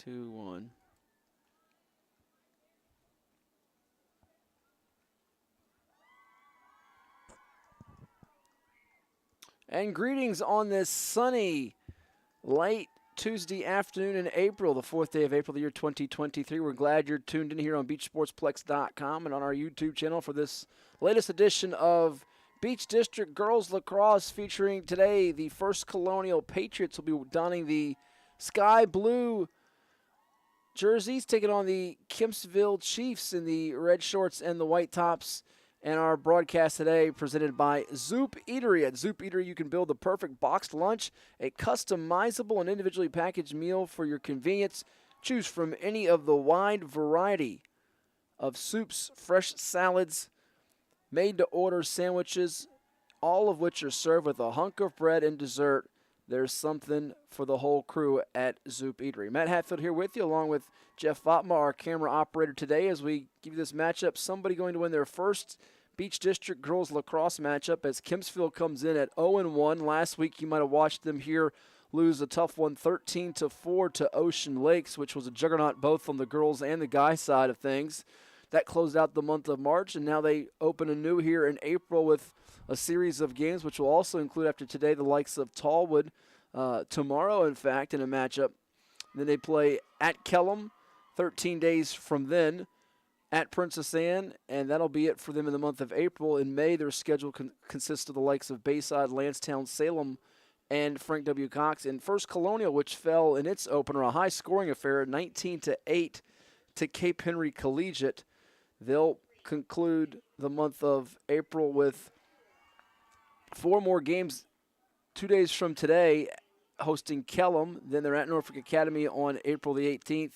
2-1. And greetings on this sunny, late Tuesday afternoon in April, the 4th day of April, the year 2023. We're glad you're tuned in here on BeachSportsplex.com and on our YouTube channel for this latest edition of Beach District Girls Lacrosse, featuring today the first Colonial Patriots will be donning the sky blue jerseys, taking on the Kempsville Chiefs in the red shorts and the white tops. And our broadcast today presented by Zoop Eatery. At Zoop Eatery, you can build the perfect boxed lunch, a customizable and individually packaged meal for your convenience. Choose from any of the wide variety of soups, fresh salads, made-to-order sandwiches, all of which are served with a hunk of bread and dessert. There's something for the whole crew at Zoop Eatery. Matt Hatfield here with you, along with Jeff Votma, our camera operator today, as we give you this matchup. Somebody going to win their first Beach District Girls Lacrosse matchup as Kempsville comes in at 0-1. Last week you might have watched them here lose a tough one 13-4 to Ocean Lakes, which was a juggernaut both on the girls and the guys side of things. That closed out the month of March, and now they open anew here in April with a series of games, which will also include after today the likes of Tallwood tomorrow, in fact, in a matchup. Then they play at Kellum 13 days from then, at Princess Anne, and that'll be it for them in the month of April. In May, their schedule consists of the likes of Bayside, Lansdowne, Salem, and Frank W. Cox. And First Colonial, which fell in its opener, a high-scoring affair, 19-8 to Cape Henry Collegiate. They'll conclude the month of April with 4 more games 2 days from today, hosting Kellum. Then they're at Norfolk Academy on April the 18th.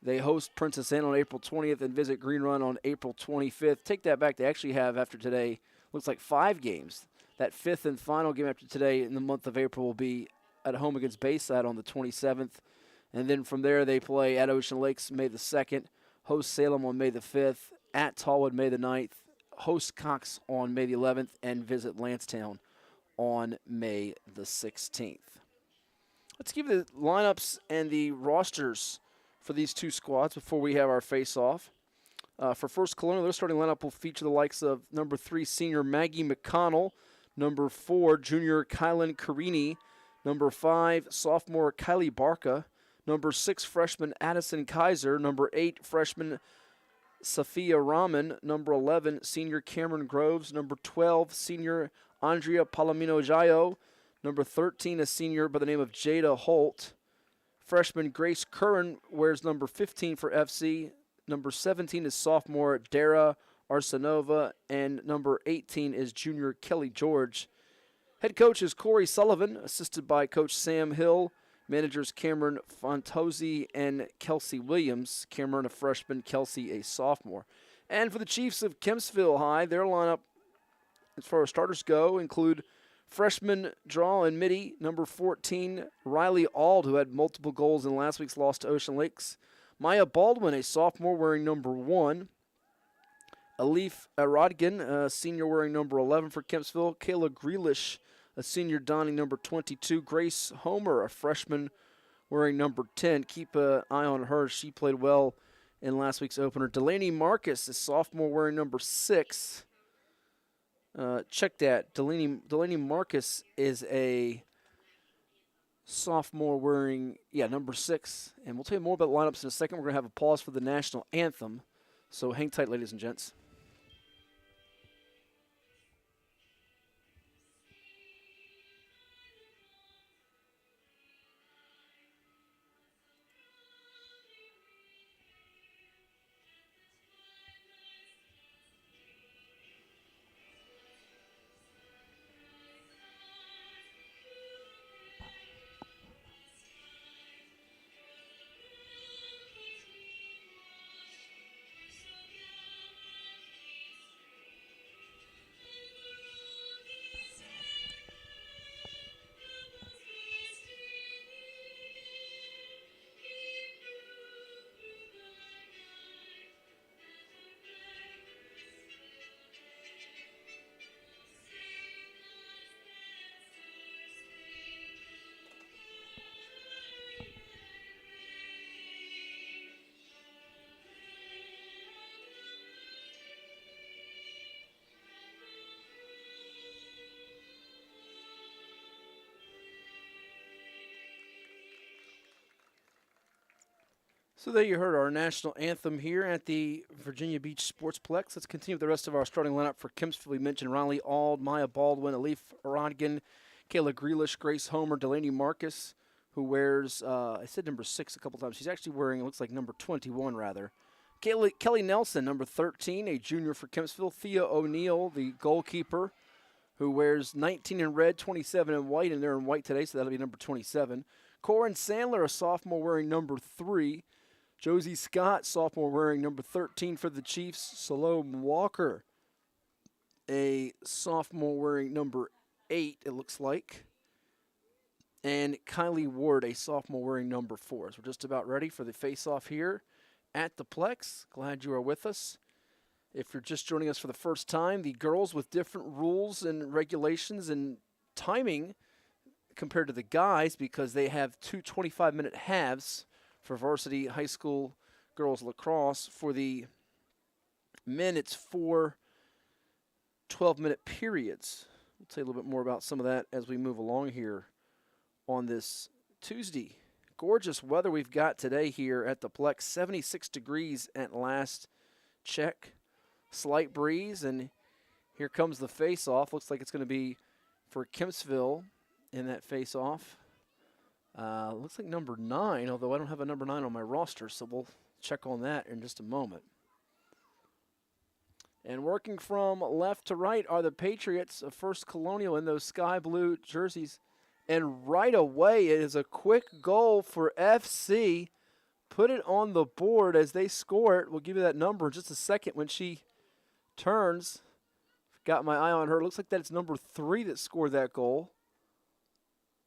They host Princess Anne on April 20th and visit Green Run on April 25th. Take that back. They actually have, after today, looks like 5 games. That 5th and final game after today in the month of April will be at home against Bayside on the 27th. And then from there, they play at Ocean Lakes May the 2nd, host Salem on May the 5th, at Tallwood May the 9th, host Cox on May the 11th, and visit Lansdowne on May the 16th. Let's give the lineups and the rosters for these two squads before we have our face-off. For First Colonial, their starting lineup will feature the likes of number 3 senior Maggie McConnell, number 4 junior Kylan Carini, number 5 sophomore Kylie Barca, number 6 freshman Addison Kaiser, number 8 freshman Sophia Rahman, number 11 senior Cameron Groves, number 12 senior Andrea Palomino Jayo, number 13 a senior by the name of Jada Holt. Freshman Grace Curran wears number 15 for FC. Number 17 is sophomore Dara Arsenova, and number 18 is junior Kelly George. Head coach is Corey Sullivan, assisted by Coach Sam Hill. Managers Cameron Fontozzi and Kelsey Williams. Cameron a freshman, Kelsey a sophomore. And for the Chiefs of Kempsville High, their lineup, as far as starters go, include freshman draw and midi, number 14, Riley Auld, who had multiple goals in last week's loss to Ocean Lakes. Maya Baldwin, a sophomore, wearing number 1. Alif Aradgan, a senior, wearing number 11 for Kempsville. Kayla Grealish, a senior, donning number 22. Grace Homer, a freshman, wearing number 10. Keep an eye on her. She played well in last week's opener. Delaney Marcus, a sophomore, wearing number 6. Check that. Delaney Marcus is a sophomore wearing, number 6. And we'll tell you more about lineups in a second. We're going to have a pause for the national anthem. So hang tight, ladies and gents. So there you heard our national anthem here at the Virginia Beach Sportsplex. Let's continue with the rest of our starting lineup for Kempsville. We mentioned Riley Auld, Maya Baldwin, Alif Aradgan, Kayla Grealish, Grace Homer, Delaney Marcus, who wears, I said number 6 a couple times. She's actually wearing, it looks like number 21 rather. Kelly Nelson, number 13, a junior for Kempsville. Thea O'Neill, the goalkeeper, who wears 19 in red, 27 in white, and they're in white today, so that'll be number 27. Corin Sandler, a sophomore, wearing number 3. Josie Scott, sophomore, wearing number 13 for the Chiefs. Salome Walker, a sophomore, wearing number 8, it looks like. And Kylie Ward, a sophomore, wearing number 4. So we're just about ready for the face-off here at the Plex. Glad you are with us. If you're just joining us for the first time, the girls with different rules and regulations and timing compared to the guys, because they have two 25-minute halves for varsity high school girls lacrosse. For the men, it's 4 12-minute periods. We'll tell you a little bit more about some of that as we move along here on this Tuesday. Gorgeous weather we've got today here at the Plex. 76 degrees at last check. Slight breeze, and here comes the face-off. Looks like it's going to be for Kempsville in that face-off. Looks like number 9, although I don't have a number 9 on my roster, so we'll check on that in just a moment. And working from left to right are the Patriots of First Colonial in those sky blue jerseys. And right away, it is a quick goal for FC. Put it on the board as they score it. We'll give you that number in just a second when she turns. Got my eye on her. Looks like that's number 3 that scored that goal.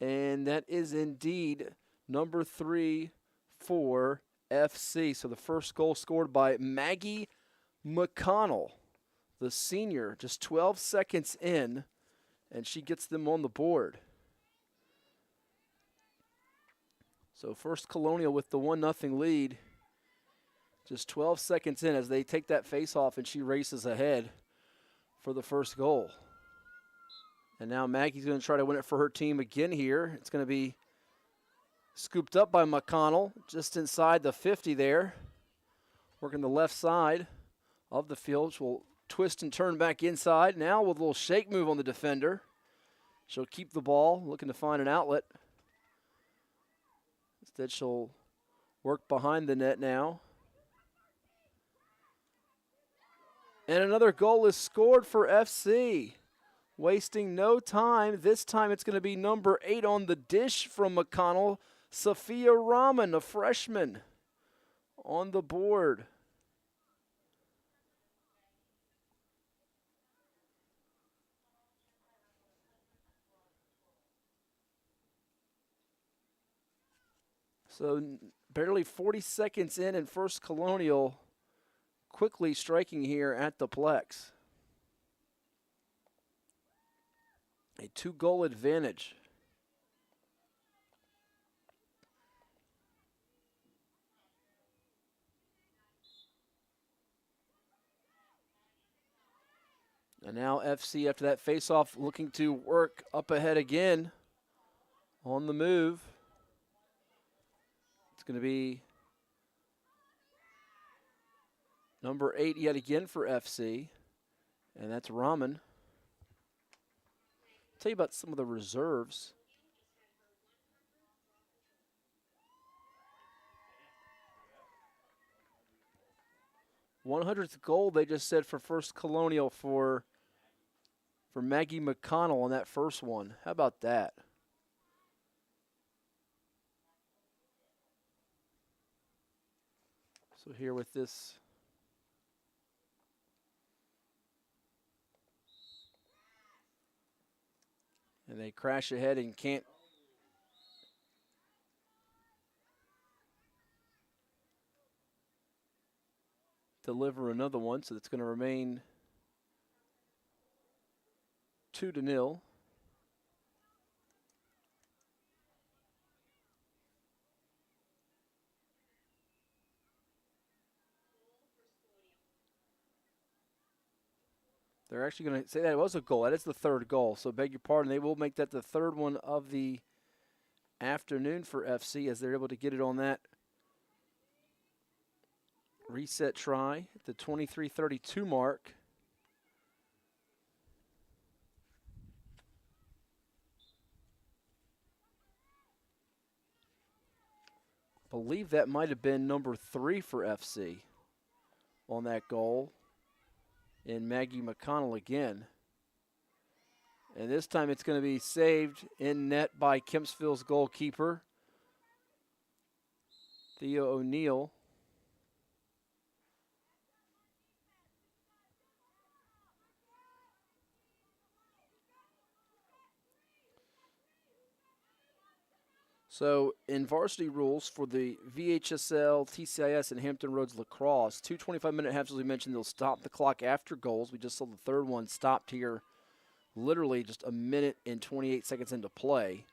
And that is indeed number 3 for FC. So the first goal scored by Maggie McConnell, the senior, just 12 seconds in, and she gets them on the board. So First Colonial with the 1-0 lead, just 12 seconds in as they take that face-off, and she races ahead for the first goal. And now Maggie's going to try to win it for her team again here. It's going to be scooped up by McConnell just inside the 50 there. Working the left side of the field. Which will twist and turn back inside. Now with a little shake move on the defender. She'll keep the ball, looking to find an outlet. Instead, she'll work behind the net now. And another goal is scored for FC. Wasting no time. This time it's going to be number 8 on the dish from McConnell. Sophia Rahman, a freshman, on the board. So barely 40 seconds in, and First Colonial quickly striking here at the Plex. A 2-goal advantage. And now FC, after that face-off, looking to work up ahead again on the move. It's going to be number 8 yet again for FC, and that's Rahman. Tell you about some of the reserves. $100th goal, they just said, for First Colonial for Maggie McConnell on that first one. How about that? So here with this and they crash ahead and can't deliver another one, so it's going to remain 2-0. They're actually going to say that it was a goal. That is the 3rd goal, so beg your pardon. They will make that the 3rd one of the afternoon for FC as they're able to get it on that Reset try at the 23:32 mark. Believe that might have been number 3 for FC on that goal. And Maggie McConnell again. And this time it's going to be saved in net by Kempsville's goalkeeper, Theo O'Neill. So in varsity rules for the VHSL, TCIS, and Hampton Roads Lacrosse, 2 25-minute halves, as we mentioned, they'll stop the clock after goals. We just saw the third one stopped here literally just a minute and 28 seconds into play.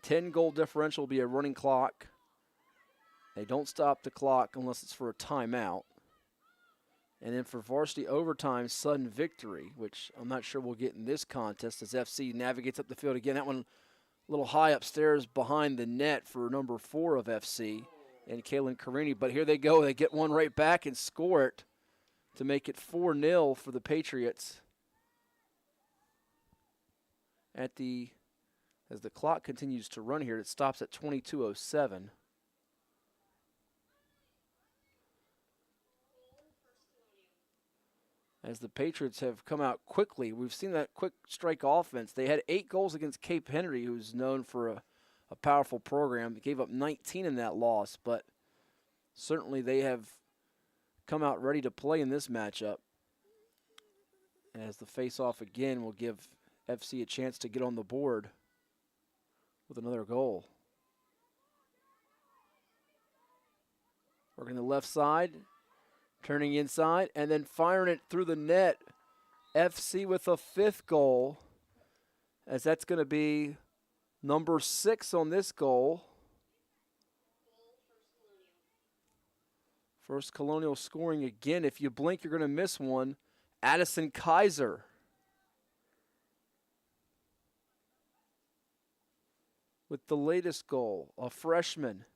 10-goal differential will be a running clock. They don't stop the clock unless it's for a timeout. And then for varsity overtime, sudden victory, which I'm not sure we'll get in this contest as FC navigates up the field again. That one a little high upstairs behind the net for number 4 of FC and Kaylin Carini. But here they go. They get one right back and score it to make it 4-0 for the Patriots. As the clock continues to run here, it stops at 22:07. As the Patriots have come out quickly, we've seen that quick strike offense. They had 8 goals against Cape Henry, who's known for a powerful program. They gave up 19 in that loss, but certainly they have come out ready to play in this matchup. As the face-off again will give FC a chance to get on the board with another goal. Working the left side. Turning inside and then firing it through the net. FC with a 5th goal, as that's going to be number 6 on this goal. First Colonial scoring again. If you blink, you're going to miss one. Addison Kaiser. With the latest goal, a freshman,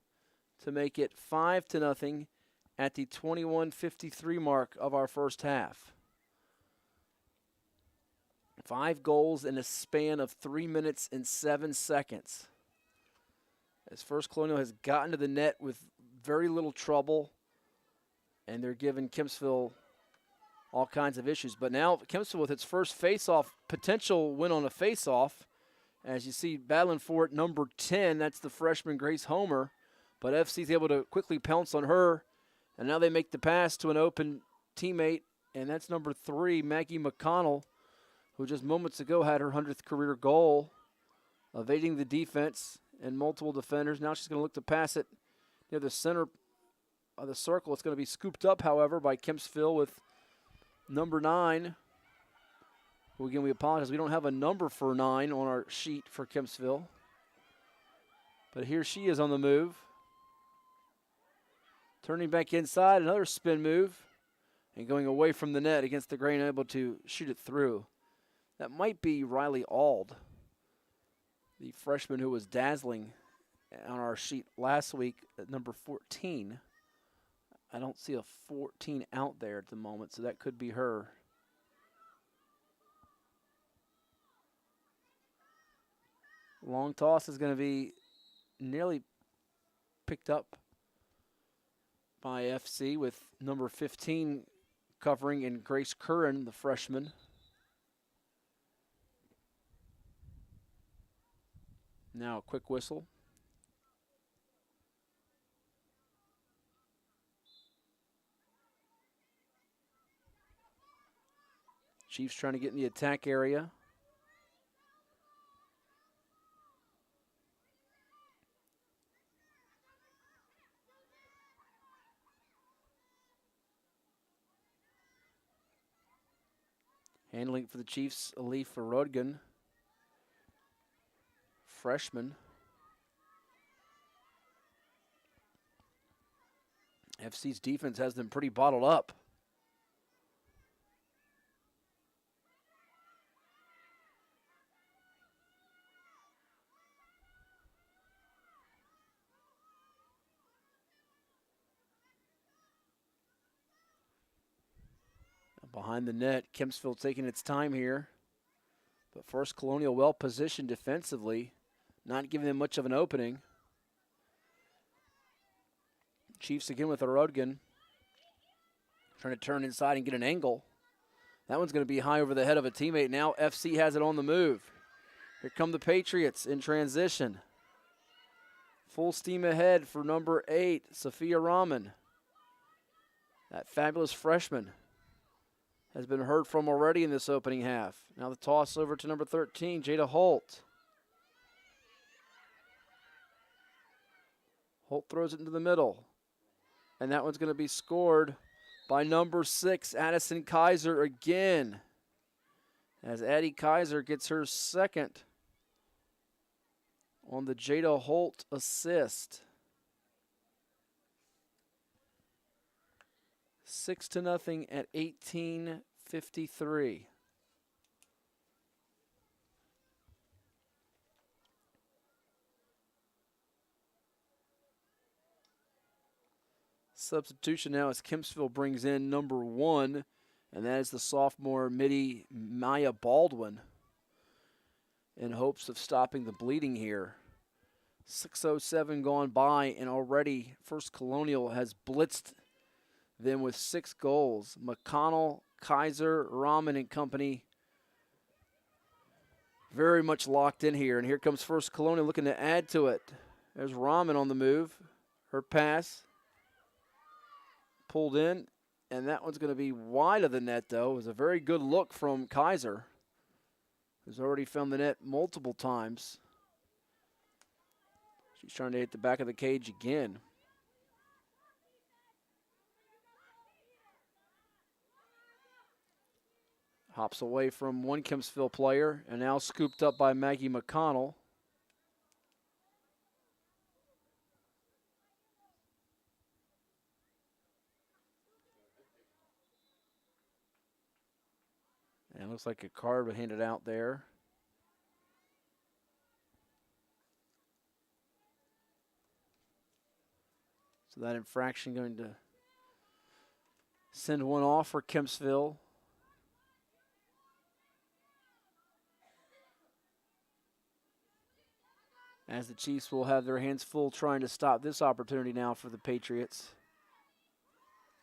to make it 5-0. At the 21:53 mark of our first half. 5 goals in a span of 3 minutes and 7 seconds. As First Colonial has gotten to the net with very little trouble, and they're giving Kempsville all kinds of issues. But now Kempsville with its first face-off, potential win on a face-off. As you see, battling for it, number 10, that's the freshman Grace Homer. But FC's able to quickly pounce on her. And now they make the pass to an open teammate, and that's number 3, Maggie McConnell, who just moments ago had her 100th career goal, evading the defense and multiple defenders. Now she's going to look to pass it near the center of the circle. It's going to be scooped up, however, by Kempsville with number 9. Well, again, we apologize. We don't have a number for 9 on our sheet for Kempsville. But here she is on the move. Turning back inside, another spin move, and going away from the net against the grain, able to shoot it through. That might be Riley Ald, the freshman who was dazzling on our sheet last week at number 14. I don't see a 14 out there at the moment, so that could be her. Long toss is going to be nearly picked up by FC with number 15 covering in Grace Curran, the freshman. Now a quick whistle. Chiefs trying to get in the attack area. Handling for the Chiefs, Alif Rodgan, freshman. FC's defense has them pretty bottled up. Behind the net, Kempsville taking its time here. But first Colonial well positioned defensively, not giving them much of an opening. Chiefs again with Orodgen. Trying to turn inside and get an angle. That one's going to be high over the head of a teammate. Now FC has it on the move. Here come the Patriots in transition. Full steam ahead for number 8, Sophia Rahman. That fabulous freshman has been heard from already in this opening half. Now the toss over to number 13, Jada Holt. Holt throws it into the middle. And that one's going to be scored by number 6, Addison Kaiser again. As Addie Kaiser gets her second on the Jada Holt assist. 6-0 at 18:53. Substitution now as Kempsville brings in number 1, and that is the sophomore midi Maya Baldwin, in hopes of stopping the bleeding here. 6:07 gone by, and already First Colonial has blitzed them with 6 goals. McConnell, Kaiser, Rahman, and company very much locked in here. And here comes First Colonial looking to add to it. There's Rahman on the move. Her pass pulled in, and that one's going to be wide of the net, though. It was a very good look from Kaiser, who's already found the net multiple times. She's trying to hit the back of the cage again. Hops away from one Kempsville player and now scooped up by Maggie McConnell. And it looks like a card was handed out there. So that infraction going to send one off for Kempsville. As the Chiefs will have their hands full trying to stop this opportunity now for the Patriots.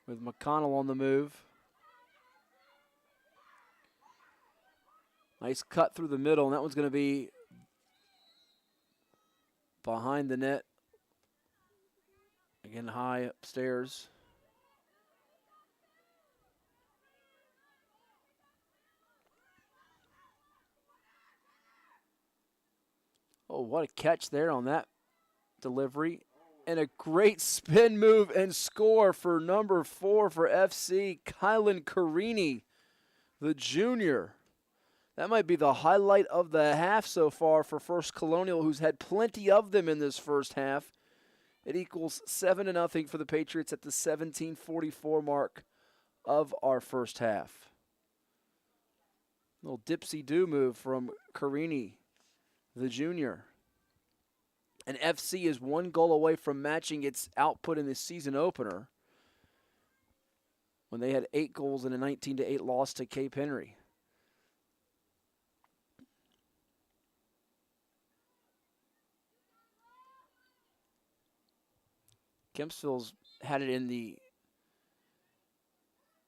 With McConnell on the move. Nice cut through the middle, and that one's going to be behind the net. Again, high upstairs. Oh, what a catch there on that delivery. And a great spin move and score for number 4 for FC, Kylan Carini, the junior. That might be the highlight of the half so far for First Colonial, who's had plenty of them in this first half. It equals 7-0 for the Patriots at the 17:44 mark of our first half. Little dipsy-do move from Carini, the junior. And FC is 1 goal away from matching its output in the season opener when they had 8 goals in a 19-8 loss to Cape Henry. Kempsville's had it in the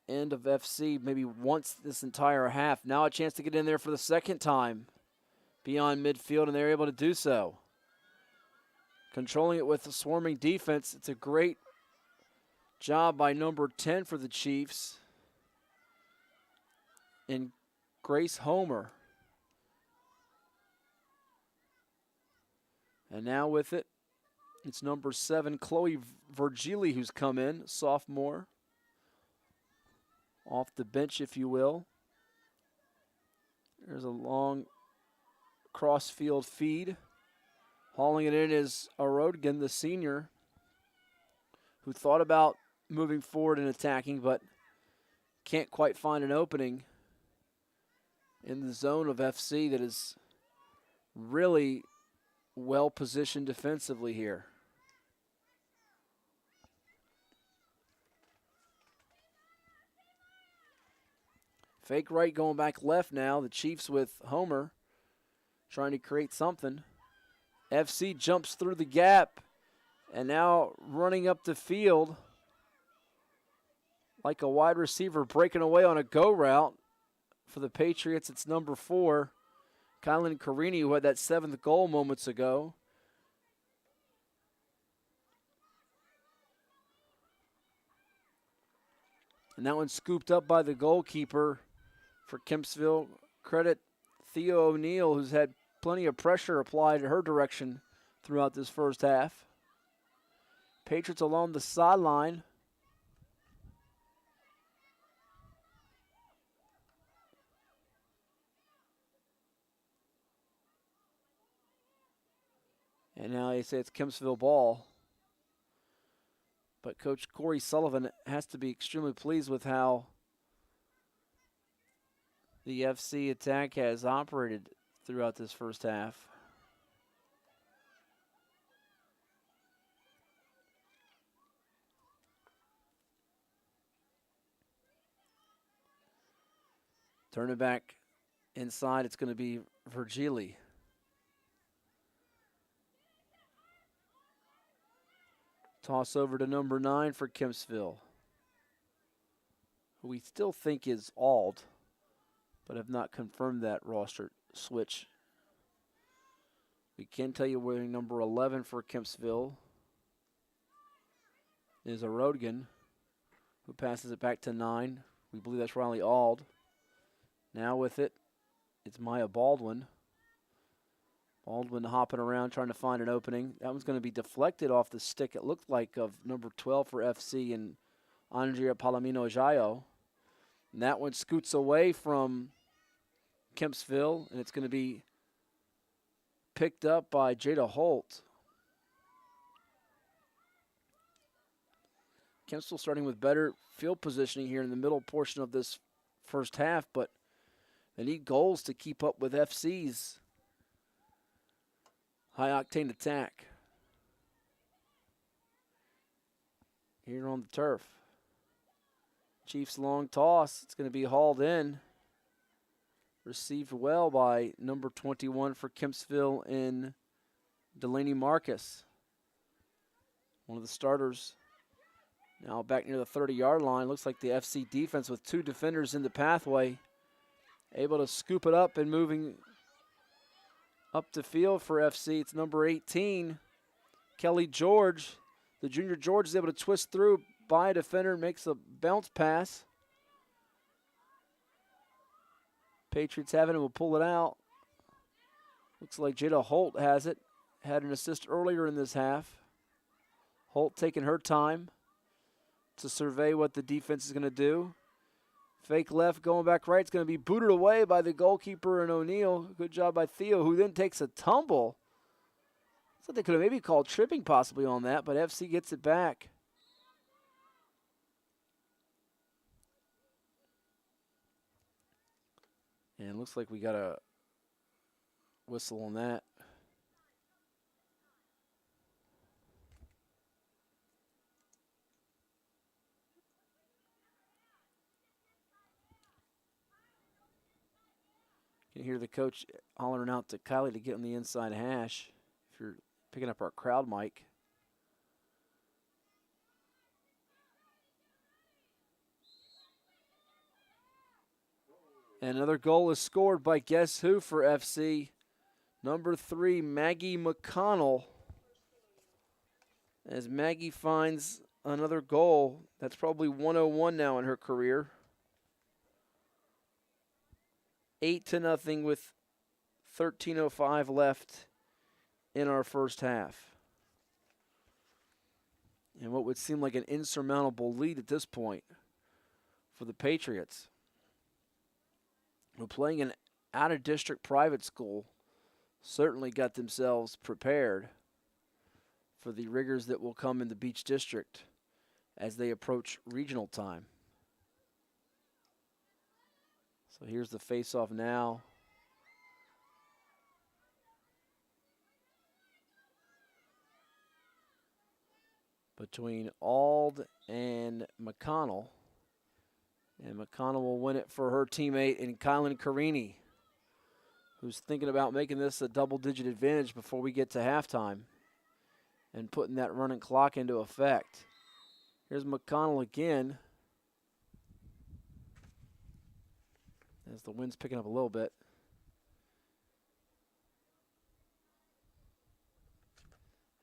end of FC maybe once this entire half. Now a chance to get in there for the second time beyond midfield, and they're able to do so. Controlling it with a swarming defense. It's a great job by number 10 for the Chiefs in Grace Homer. And now with it, it's number 7, Chloe Virgili, who's come in, sophomore. Off the bench, if you will. There's a long cross-field feed. Hauling it in is Orodgen, the senior, who thought about moving forward and attacking, but can't quite find an opening in the zone of FC that is really well positioned defensively here. Fake right going back left now. The Chiefs with Homer trying to create something. FC jumps through the gap and now running up the field like a wide receiver breaking away on a go route. For the Patriots, it's number 4, Kylan Carini, who had that 7th goal moments ago. And that one scooped up by the goalkeeper for Kempsville. Credit Theo O'Neill, who's had plenty of pressure applied in her direction throughout this first half. Patriots along the sideline. And now they say it's Kempsville ball. But Coach Corey Sullivan has to be extremely pleased with how the FC attack has operated throughout this first half. Turn it back inside. It's going to be Virgili. Toss over to number 9 for Kempsville, who we still think is Ald, but have not confirmed that roster switch. We can tell you wearing number 11 for Kempsville is a Rodgan, who passes it back to 9. We believe that's Riley Ald. Now with it, it's Maya Baldwin. Baldwin hopping around trying to find an opening. That one's going to be deflected off the stick, it looked like, of number 12 for FC and Andrea Palomino Jayo. And that one scoots away from Kempsville, and it's going to be picked up by Jada Holt. Kempsville starting with better field positioning here in the middle portion of this first half, but they need goals to keep up with FC's high-octane attack here on the turf. Chiefs long toss. It's going to be hauled in. Received well by number 21 for Kempsville in Delaney Marcus. One of the starters now back near the 30-yard line. Looks like the FC defense with 2 defenders in the pathway. Able to scoop it up and moving up the field for FC. It's number 18, Kelly George. The junior George is able to twist through by a defender, makes a bounce pass. Patriots have it and will pull it out. Looks like Jada Holt has it. Had an assist earlier in this half. Holt taking her time to survey what the defense is going to do. Fake left, going back right. It's going to be booted away by the goalkeeper and O'Neill. Good job by Theo, who then takes a tumble. So they could have maybe called tripping possibly on that, but FC gets it back. And it looks like we got a whistle on that. You can hear the coach hollering out to Kylie to get on the inside hash if you're picking up our crowd mic. And another goal is scored by guess who for FC? Number 3, Maggie McConnell. As Maggie finds another goal. That's probably 101 now in her career. 8-0 with 13:05 left in our first half. And what would seem like an insurmountable lead at this point for the Patriots. We're playing an out-of-district private school. Certainly got themselves prepared for the rigors that will come in the Beach District as they approach regional time. So here's the face-off now. Between Ald and McConnell. And McConnell will win it for her teammate in Kylan Carini, who's thinking about making this a double-digit advantage before we get to halftime and putting that running clock into effect. Here's McConnell again. As the wind's picking up a little bit.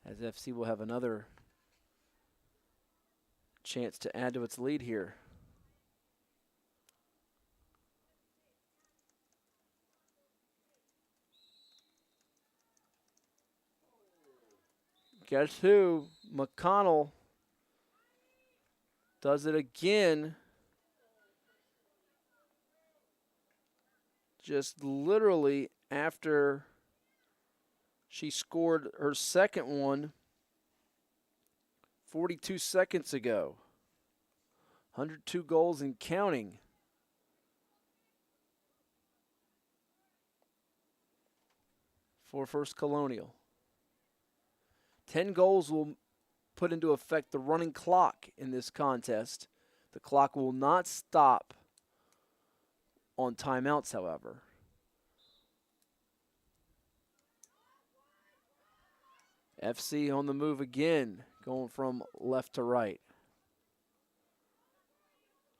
As FC will have another chance to add to its lead here. Guess who? McConnell does it again. Just literally after she scored her second one 42 seconds ago. 102 goals and counting. For First Colonial. 10 goals will put into effect the running clock in this contest. The clock will not stop on timeouts, however. FC on the move again, going from left to right.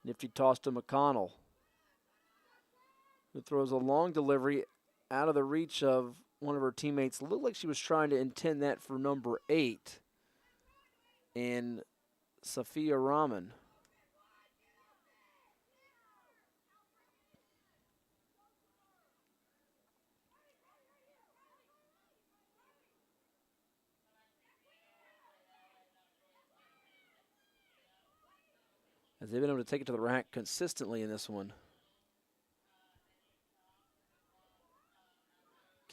Nifty toss to McConnell, who throws a long delivery out of the reach of one of her teammates. Looked like she was trying to intend that for number 8 in Sophia Rahman. As they've been able to take it to the rack consistently in this one.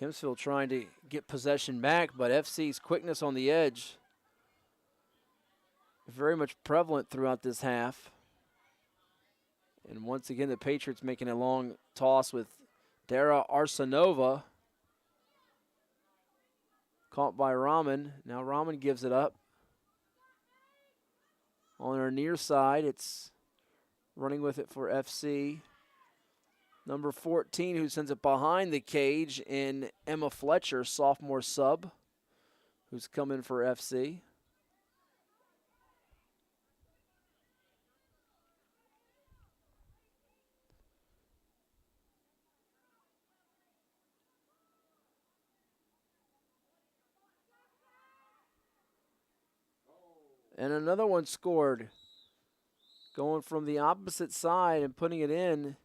Kempsville trying to get possession back, but FC's quickness on the edge very much prevalent throughout this half. And once again, the Patriots making a long toss with Dara Arsenova. Caught by Rahman. Now Rahman gives it up. On our near side, it's running with it for FC. Number 14, who sends it behind the cage, in Emma Fletcher, sophomore sub, who's come in for FC. And another one scored. Going from the opposite side and putting it in.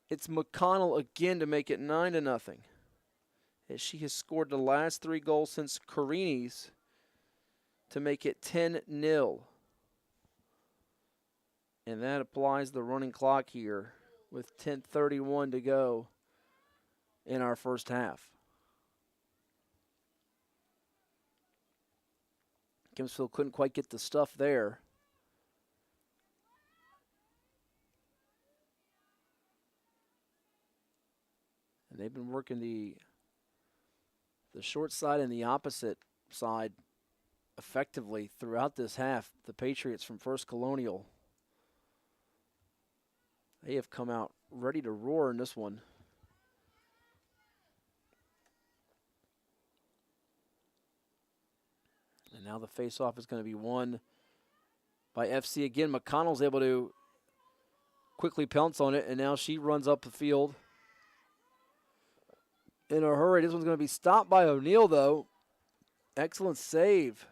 It's McConnell again to make it 9-0. As she has scored the last 3 goals since Carini's to make it 10-0. And that applies the running clock here with 10:31 to go in our first half. Kempsville couldn't quite get the stuff there. And they've been working the short side and the opposite side effectively throughout this half. The Patriots from First Colonial, they have come out ready to roar in this one. And now the face-off is going to be won by FC again. McConnell's able to quickly pounce on it, and now she runs up the field in a hurry. This one's going to be stopped by O'Neal, though. Excellent save.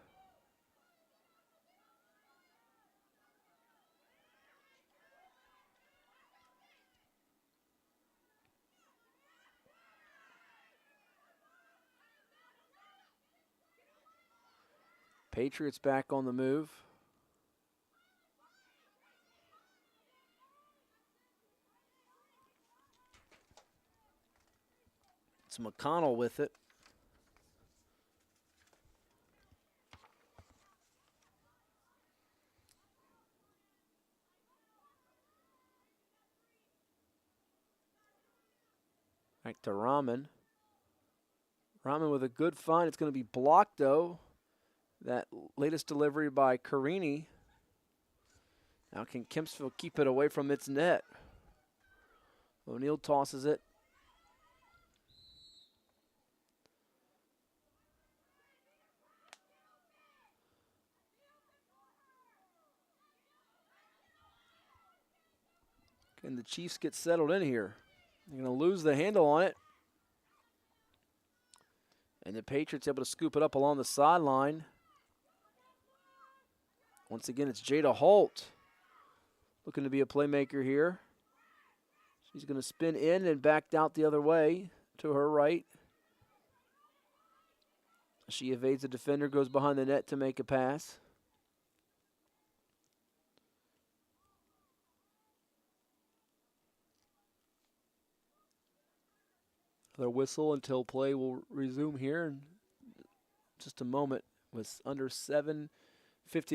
Patriots back on the move. It's McConnell with it. Back to Rahman. Rahman with a good find. It's going to be blocked, though. That latest delivery by Carini Now can Kempsville keep it away from its net? O'Neill tosses it. Can the Chiefs get settled in here? They're going to lose the handle on it. And the Patriots able to scoop it up along the sideline. Once again, it's Jada Holt looking to be a playmaker here. She's going to spin in and backed out the other way to her right. She evades the defender, goes behind the net to make a pass. Another whistle until play will resume here in just a moment, with under 7:50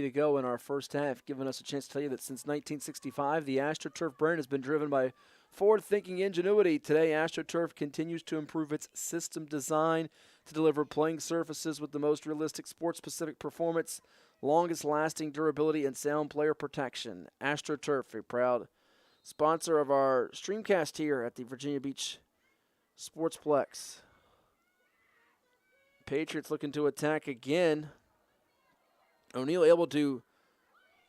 to go in our first half, giving us a chance to tell you that since 1965, the AstroTurf brand has been driven by forward-thinking ingenuity. Today, AstroTurf continues to improve its system design to deliver playing surfaces with the most realistic sports-specific performance, longest-lasting durability, and sound player protection. AstroTurf, a proud sponsor of our streamcast here at the Virginia Beach Sportsplex. Patriots looking to attack again. O'Neill able to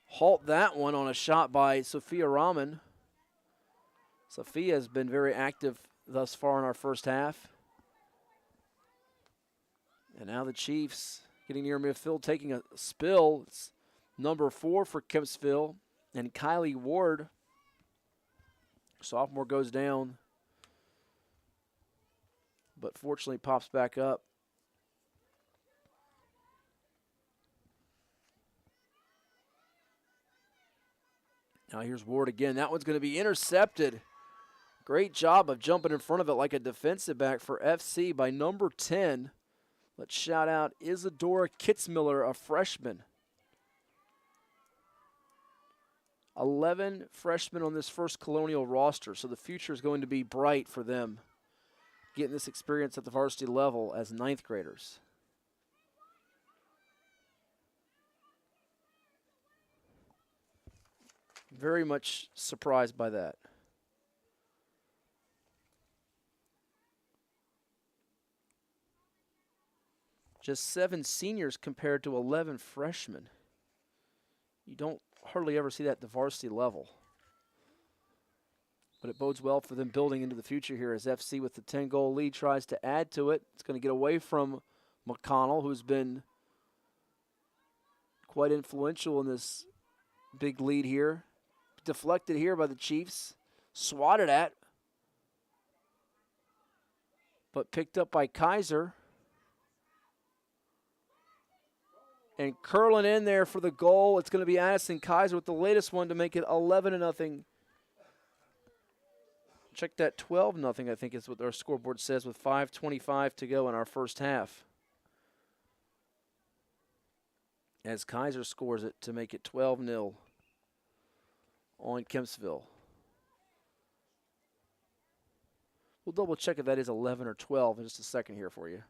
halt that one on a shot by Sophia Rahman. Sophia has been very active thus far in our first half. And now the Chiefs getting near midfield, taking a spill. It's number 4 for Kempsville. And Kylie Ward, sophomore, goes down, but fortunately pops back up. Now here's Ward again. That one's going to be intercepted. Great job of jumping in front of it like a defensive back for FC by number 10. Let's shout out Isadora Kitzmiller, a freshman. 11 freshmen on this first Colonial roster, so the future is going to be bright for them, getting this experience at the varsity level as 9th graders. Very much surprised by that. Just 7 seniors compared to 11 freshmen. You don't hardly ever see that at the varsity level. But it bodes well for them building into the future here as FC with the 10-goal lead tries to add to it. It's going to get away from McConnell, who's been quite influential in this big lead here. Deflected here by the Chiefs. Swatted at. But picked up by Kaiser. And curling in there for the goal, it's going to be Addison Kaiser with the latest one to make it 11-0. Check that, 12-0, I think is what our scoreboard says, with 5:25 to go in our first half. As Kaiser scores it to make it 12-0 on Kempsville. We'll double check if that is 11 or 12 in just a second here for you.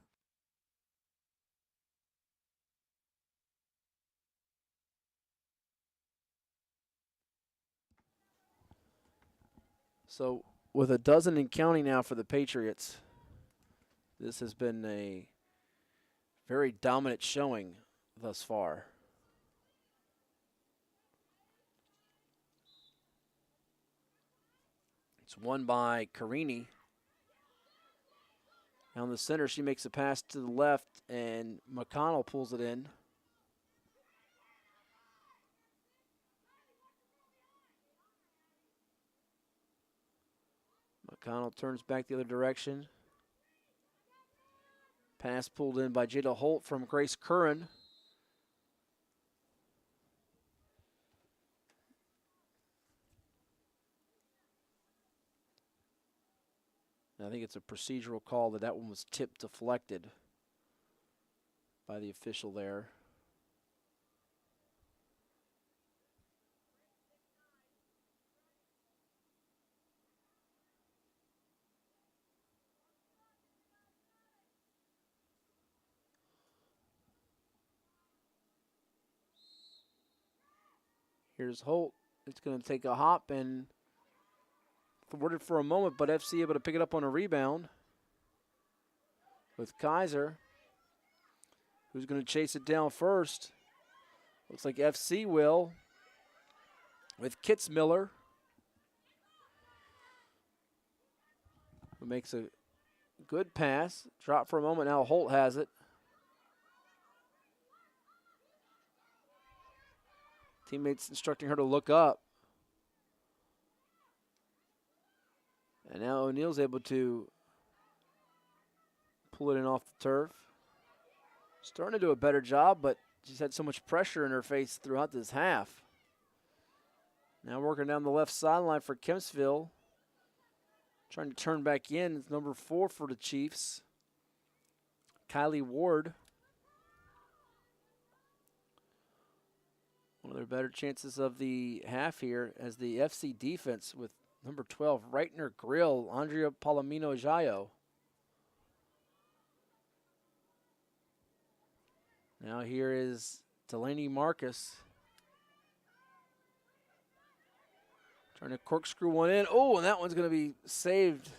So with a dozen and counting now for the Patriots, this has been a very dominant showing thus far. It's won by Carini. Down the center, she makes a pass to the left, and McConnell pulls it in. McConnell turns back the other direction. Pass pulled in by Jada Holt from Grace Curran. I think it's a procedural call that one was tip deflected by the official there. Here's Holt It's going to take a hop and thwarted for a moment, but FC able to pick it up on a rebound with Kaiser, who's going to chase it down first. Looks like FC will with Kitzmiller, who makes a good pass. Drop for a moment, now Holt has it. Teammates instructing her to look up. And now O'Neal's able to pull it in off the turf. Starting to do a better job, but she's had so much pressure in her face throughout this half. Now working down the left sideline for Kempsville. Trying to turn back in. It's number 4 for the Chiefs, Kylie Ward. One of their better chances of the half here as the FC defense with number 12, Reitner Grill, Andrea Palomino Jayo. Now here is Delaney Marcus. Trying to corkscrew one in. Oh, and that one's going to be saved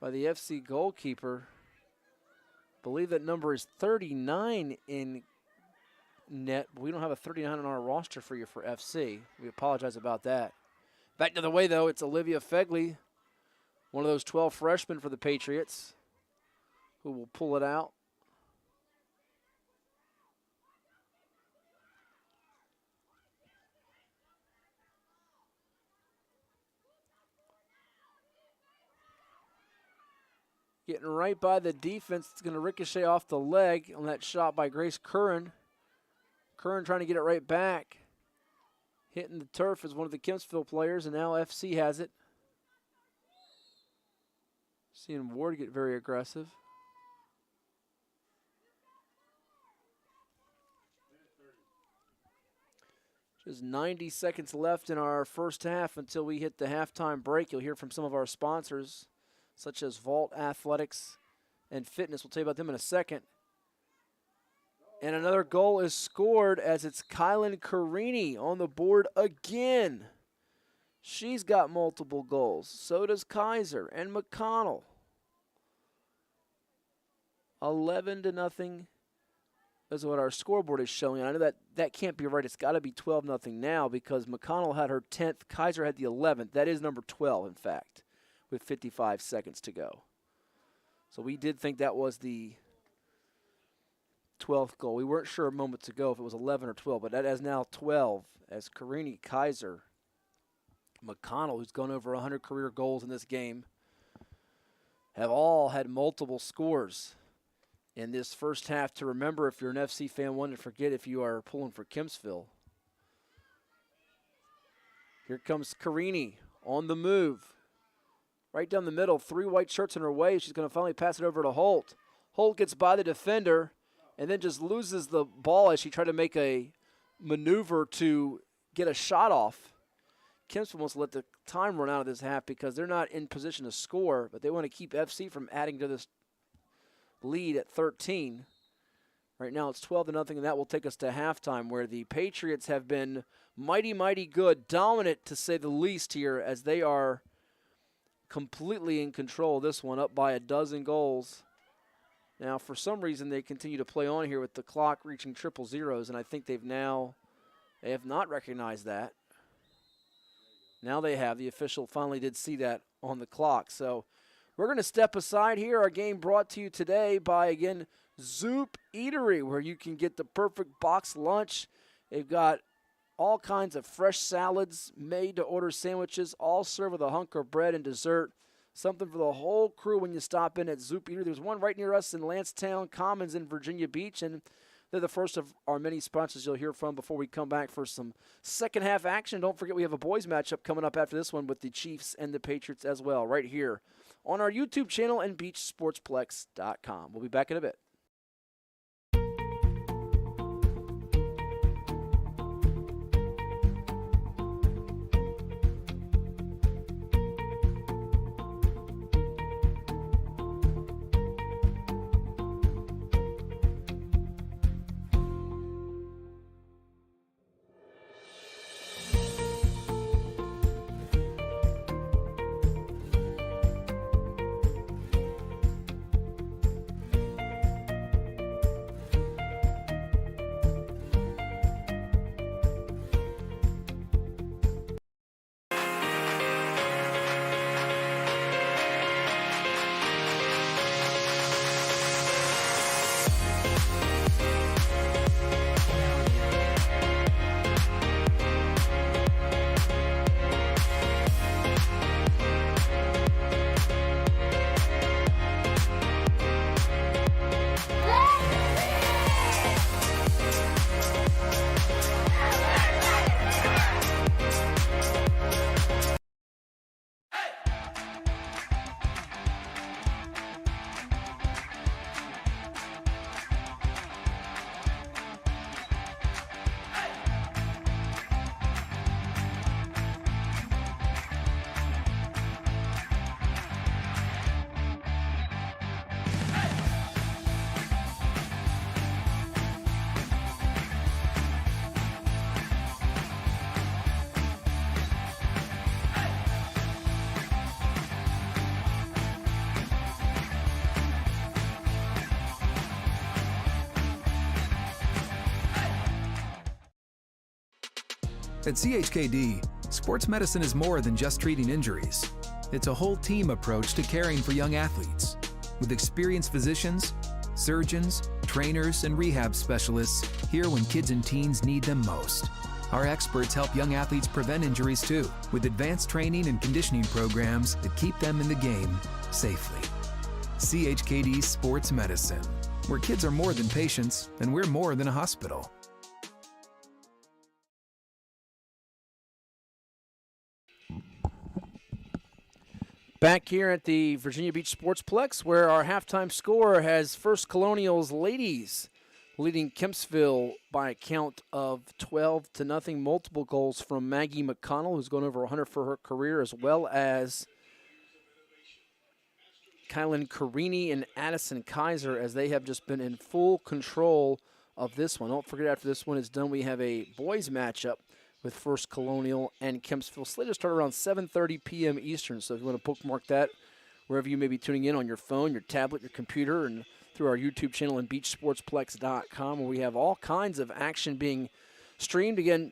by the FC goalkeeper. I believe that number is 39 in net, but we don't have a 39 on our roster for you for FC. We apologize about that. Back to the way, though, it's Olivia Fegley, one of those 12 freshmen for the Patriots, who will pull it out. Getting right by the defense. It's going to ricochet off the leg on that shot by Grace Curran. Curran trying to get it right back. Hitting the turf as one of the Kempsville players, and now FC has it. Seeing Ward get very aggressive. Just 90 seconds left in our first half until we hit the halftime break. You'll hear from some of our sponsors, such as Vault Athletics and Fitness. We'll tell you about them in a second. And another goal is scored as it's Kylan Carini on the board again. She's got multiple goals. So does Kaiser and McConnell. 11-0 is what our scoreboard is showing. I know that can't be right. It's got to be 12-0 now because McConnell had her 10th. Kaiser had the 11th. That is number 12, in fact, with 55 seconds to go. So we did think that was the 12th goal. We weren't sure moments ago if it was 11 or 12, but that is now 12 as Carini, Kaiser, McConnell, who's gone over 100 career goals in this game, have all had multiple scores in this first half to remember if you're an FC fan, one to forget if you are pulling for Kempsville. Here comes Carini on the move. Right down the middle, 3 white shirts in her way. She's going to finally pass it over to Holt. Holt gets by the defender and then just loses the ball as she tried to make a maneuver to get a shot off. Kempsville wants to let the time run out of this half because they're not in position to score, but they want to keep FC from adding to this lead at 13. Right now it's 12-0, and that will take us to halftime, where the Patriots have been mighty, mighty good, dominant to say the least here, as they are completely in control of this one, up by 12 goals. Now, for some reason, they continue to play on here with the clock reaching triple zeros, and I think they have not recognized that. Now they have. The official finally did see that on the clock. So we're going to step aside here. Our game brought to you today by, again, Zoop Eatery, where you can get the perfect box lunch. They've got all kinds of fresh salads, made-to-order sandwiches, all served with a hunk of bread and dessert. Something for the whole crew when you stop in at Zoop Eatery. There's one right near us in Lancetown Commons in Virginia Beach, and they're the first of our many sponsors you'll hear from before we come back for some second half action. Don't forget we have a boys matchup coming up after this one with the Chiefs and the Patriots as well, right here on our YouTube channel and beachsportsplex.com. We'll be back in a bit. At CHKD, sports medicine is more than just treating injuries. It's a whole team approach to caring for young athletes. With experienced physicians, surgeons, trainers, and rehab specialists here when kids and teens need them most. Our experts help young athletes prevent injuries too, with advanced training and conditioning programs that keep them in the game safely. CHKD Sports Medicine, where kids are more than patients and we're more than a hospital. Back here at the Virginia Beach Sportsplex, where our halftime score has First Colonial's ladies leading Kempsville by a count of 12-0. Multiple goals from Maggie McConnell, who's gone over 100 for her career, as well as Kylan Carini and Addison Kaiser, as they have just been in full control of this one. Don't forget, after this one is done, we have a boys matchup with First Colonial and Kempsville. Slated to start around 7:30 p.m. Eastern, so if you want to bookmark that wherever you may be tuning in, on your phone, your tablet, your computer, and through our YouTube channel and beachsportsplex.com, where we have all kinds of action being streamed. Again,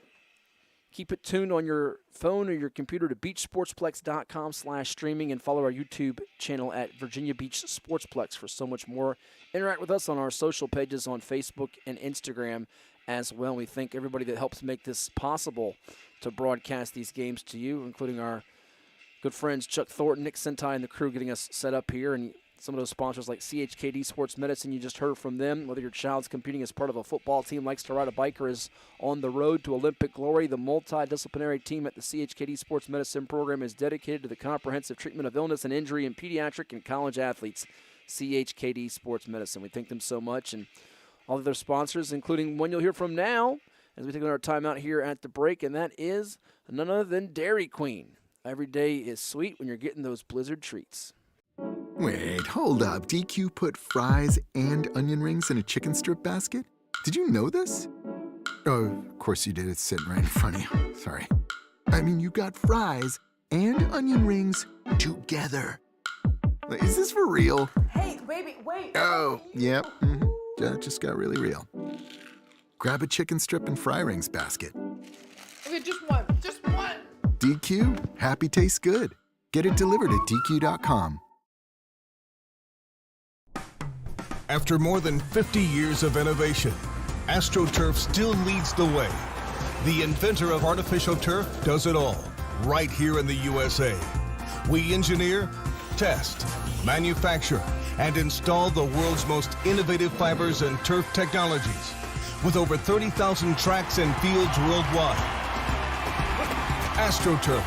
keep it tuned on your phone or your computer to beachsportsplex.com/streaming, and follow our YouTube channel at Virginia Beach Sportsplex for so much more. Interact with us on our social pages on Facebook and Instagram as well. We thank everybody that helps make this possible to broadcast these games to you, including our good friends Chuck Thornton, Nick Sentai, and the crew getting us set up here, and some of those sponsors like CHKD Sports Medicine. You just heard from them. Whether your child's competing as part of a football team, likes to ride a bike, or is on the road to Olympic glory, the multidisciplinary team at the CHKD Sports Medicine program is dedicated to the comprehensive treatment of illness and injury in pediatric and college athletes. CHKD Sports Medicine. We thank them so much, and all of their sponsors, including one you'll hear from now as we take our time out here at the break, and that is none other than Dairy Queen. Every day is sweet when you're getting those Blizzard treats. Wait, hold up. DQ put fries and onion rings in a chicken strip basket? Did you know this? Oh, of course you did. It's sitting right in front of you. Sorry. I mean, you got fries and onion rings together. Is this for real? Hey, baby, wait. Oh, yep. That just got really real. Grab a chicken strip and fry rings basket. Okay, just one. DQ, happy tastes good. Get it delivered at DQ.com. After more than 50 years of innovation, AstroTurf still leads the way. The inventor of artificial turf does it all, right here in the USA. We engineer, test, manufacture, and install the world's most innovative fibers and turf technologies, with over 30,000 tracks and fields worldwide. AstroTurf,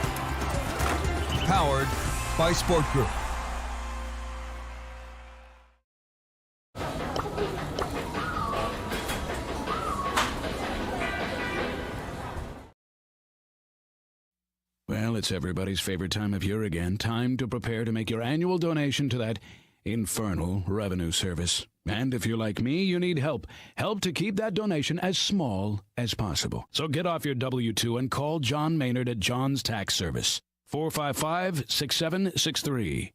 powered by Sport Group. Well, it's everybody's favorite time of year again. Time to prepare to make your annual donation to that infernal revenue service. And if you're like me, you need help. Help to keep that donation as small as possible. So get off your W-2 and call John Maynard at John's Tax Service. 455-6763.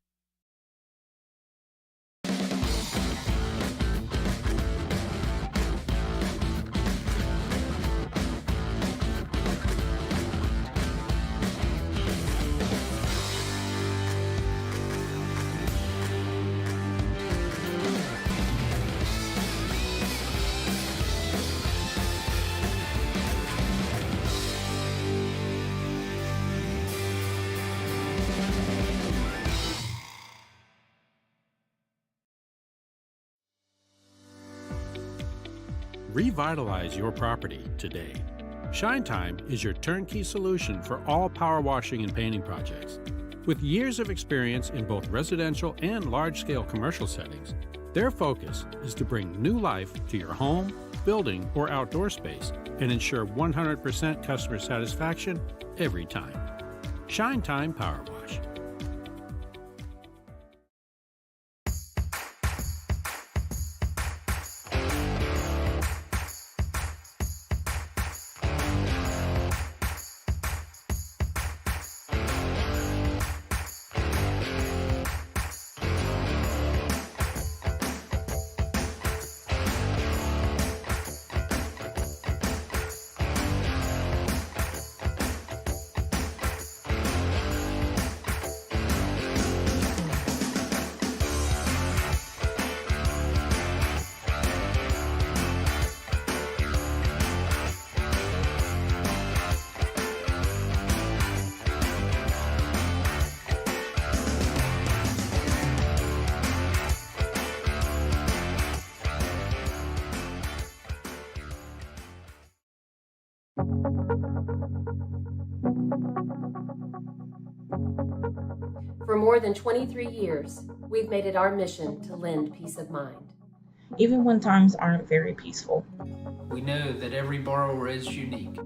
Revitalize your property today. Shine Time is your turnkey solution for all power washing and painting projects. With years of experience in both residential and large-scale commercial settings, their focus is to bring new life to your home, building, or outdoor space and ensure 100% customer satisfaction every time. Shine Time Power Wash. For more than 23 years, we've made it our mission to lend peace of mind. Even when times aren't very peaceful. We know that every borrower is unique.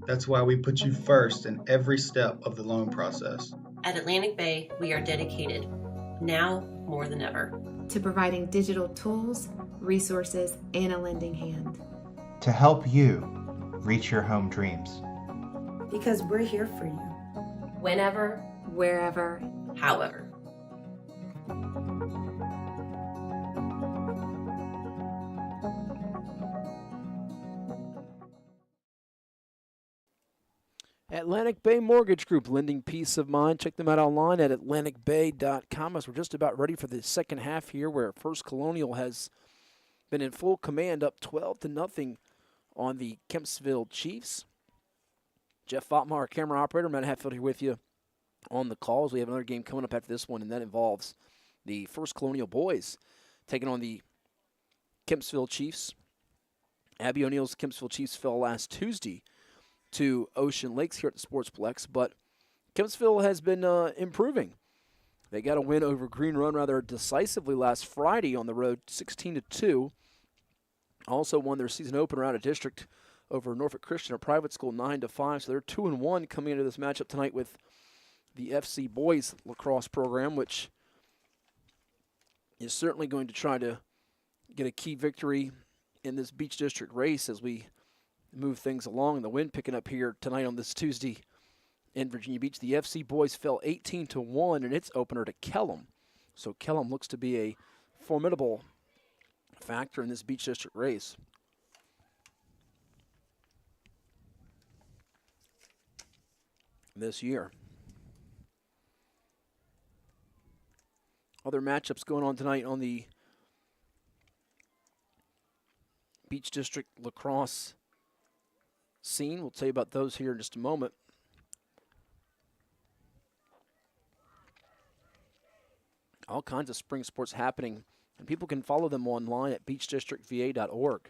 That's why we put you first in every step of the loan process. At Atlantic Bay, we are dedicated, now more than ever, to providing digital tools, resources, and a lending hand. To help you reach your home dreams. Because we're here for you. Whenever, wherever, however. Atlantic Bay Mortgage Group, lending peace of mind. Check them out online at atlanticbay.com as we're just about ready for the second half here where First Colonial has been in full command, up 12-0 on the Kempsville Chiefs. Jeff Fatma, our camera operator, Matt Hatfield here with you on the calls. We have another game coming up after this one, and that involves the First Colonial boys taking on the Kempsville Chiefs. Abby O'Neill's Kempsville Chiefs fell last Tuesday to Ocean Lakes here at the Sportsplex, but Kempsville has been improving. They got a win over Green Run rather decisively last Friday on the road, 16-2. Also won their season opener out of district over Norfolk Christian, a private school, 9-5. So they're 2-1 coming into this matchup tonight with the FC Boys Lacrosse program, which is certainly going to try to get a key victory in this Beach District race as we move things along. The win picking up here tonight on this Tuesday in Virginia Beach. The FC Boys fell 18-1 in its opener to Kellum. So Kellum looks to be a formidable factor in this Beach District race. This year. Other matchups going on tonight on the Beach District lacrosse scene. We'll tell you about those here in just a moment. All kinds of spring sports happening, and people can follow them online at beachdistrictva.org.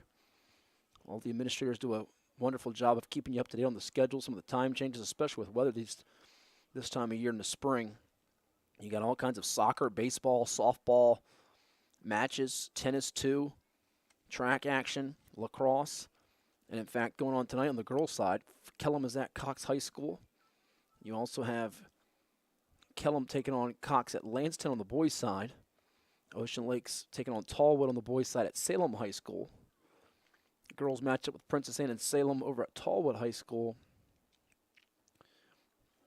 All the administrators do a wonderful job of keeping you up to date on the schedule, some of the time changes, especially with weather this time of year in the spring. You got all kinds of soccer, baseball, softball matches, tennis too, track action, lacrosse. And in fact, going on tonight on the girls' side, Kellum is at Cox High School. You also have Kellum taking on Cox at Lanston on the boys' side. Ocean Lakes taking on Tallwood on the boys' side at Salem High School. The girls match up with Princess Anne and Salem over at Tallwood High School.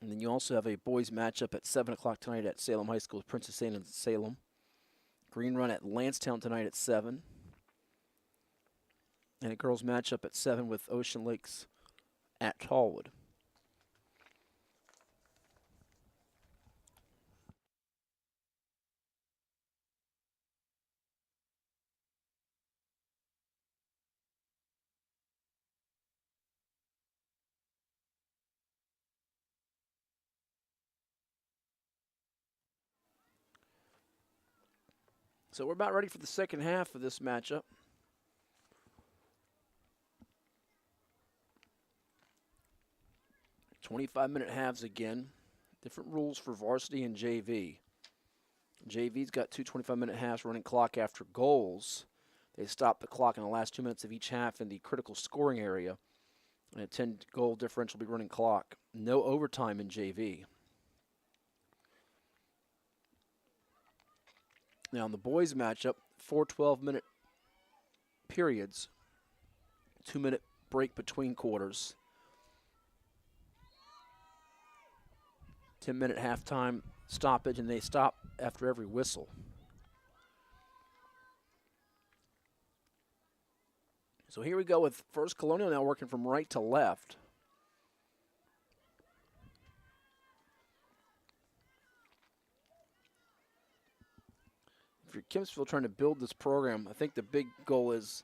And then you also have a boys' matchup at 7 o'clock tonight at Salem High School with Princess Anne and Salem. Green Run at Lansdowne tonight at 7. And a girls' matchup at 7 with Ocean Lakes at Tallwood. So we're about ready for the second half of this matchup. "25-minute halves again. Different rules for varsity and JV. JV's got two 25-minute halves running clock after goals. They stop the clock in the last 2 minutes of each half in the critical scoring area. And a 10-goal differential will be running clock. No overtime in JV. Now in the boys matchup, 4 12-minute periods. 2-minute break between quarters. 10-minute halftime stoppage, and they stop after every whistle. So here we go with First Colonial now working from right to left. If you're Kempsville trying to build this program, I think the big goal is,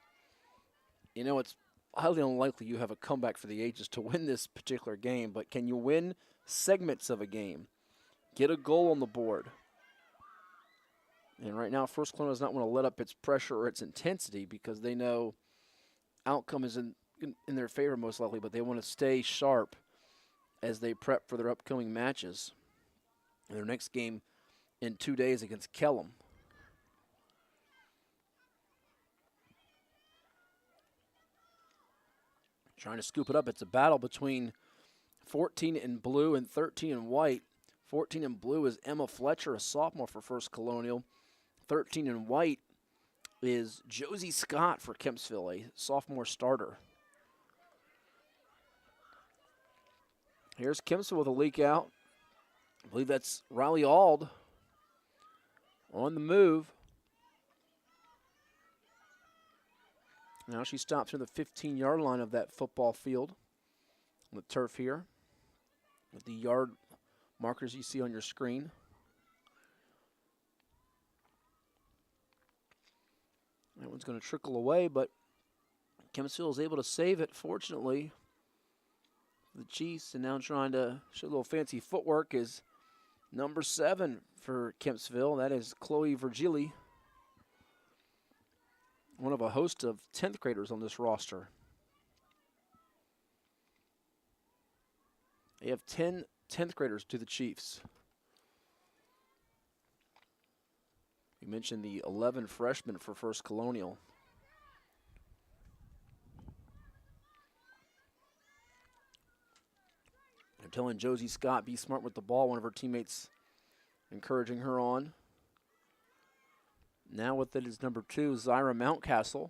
it's highly unlikely you have a comeback for the ages to win this particular game, but can you win segments of a game? Get a goal on the board. And right now, First Colonial does not want to let up its pressure or its intensity because they know outcome is in their favor most likely, but they want to stay sharp as they prep for their upcoming matches. And their next game in 2 days against Kellum. Trying to scoop it up. It's a battle between 14 in blue and 13 in white. 14 in blue is Emma Fletcher, a sophomore for First Colonial. 13 in white is Josie Scott for Kempsville, a sophomore starter. Here's Kempsville with a leak out. I believe that's Riley Ald on the move. Now she stops near the 15-yard line of that football field on the turf here with the yard markers you see on your screen. That one's going to trickle away, but Kempsville is able to save it, fortunately. The Chiefs, and now trying to show a little fancy footwork is number 7 for Kempsville. That is Chloe Virgili, one of a host of 10th graders on this roster. They have 10 10th graders to the Chiefs. We mentioned the 11 freshmen for First Colonial. They're telling Josie Scott, be smart with the ball, one of her teammates encouraging her on. Now with it is number 2, Zyra Mountcastle.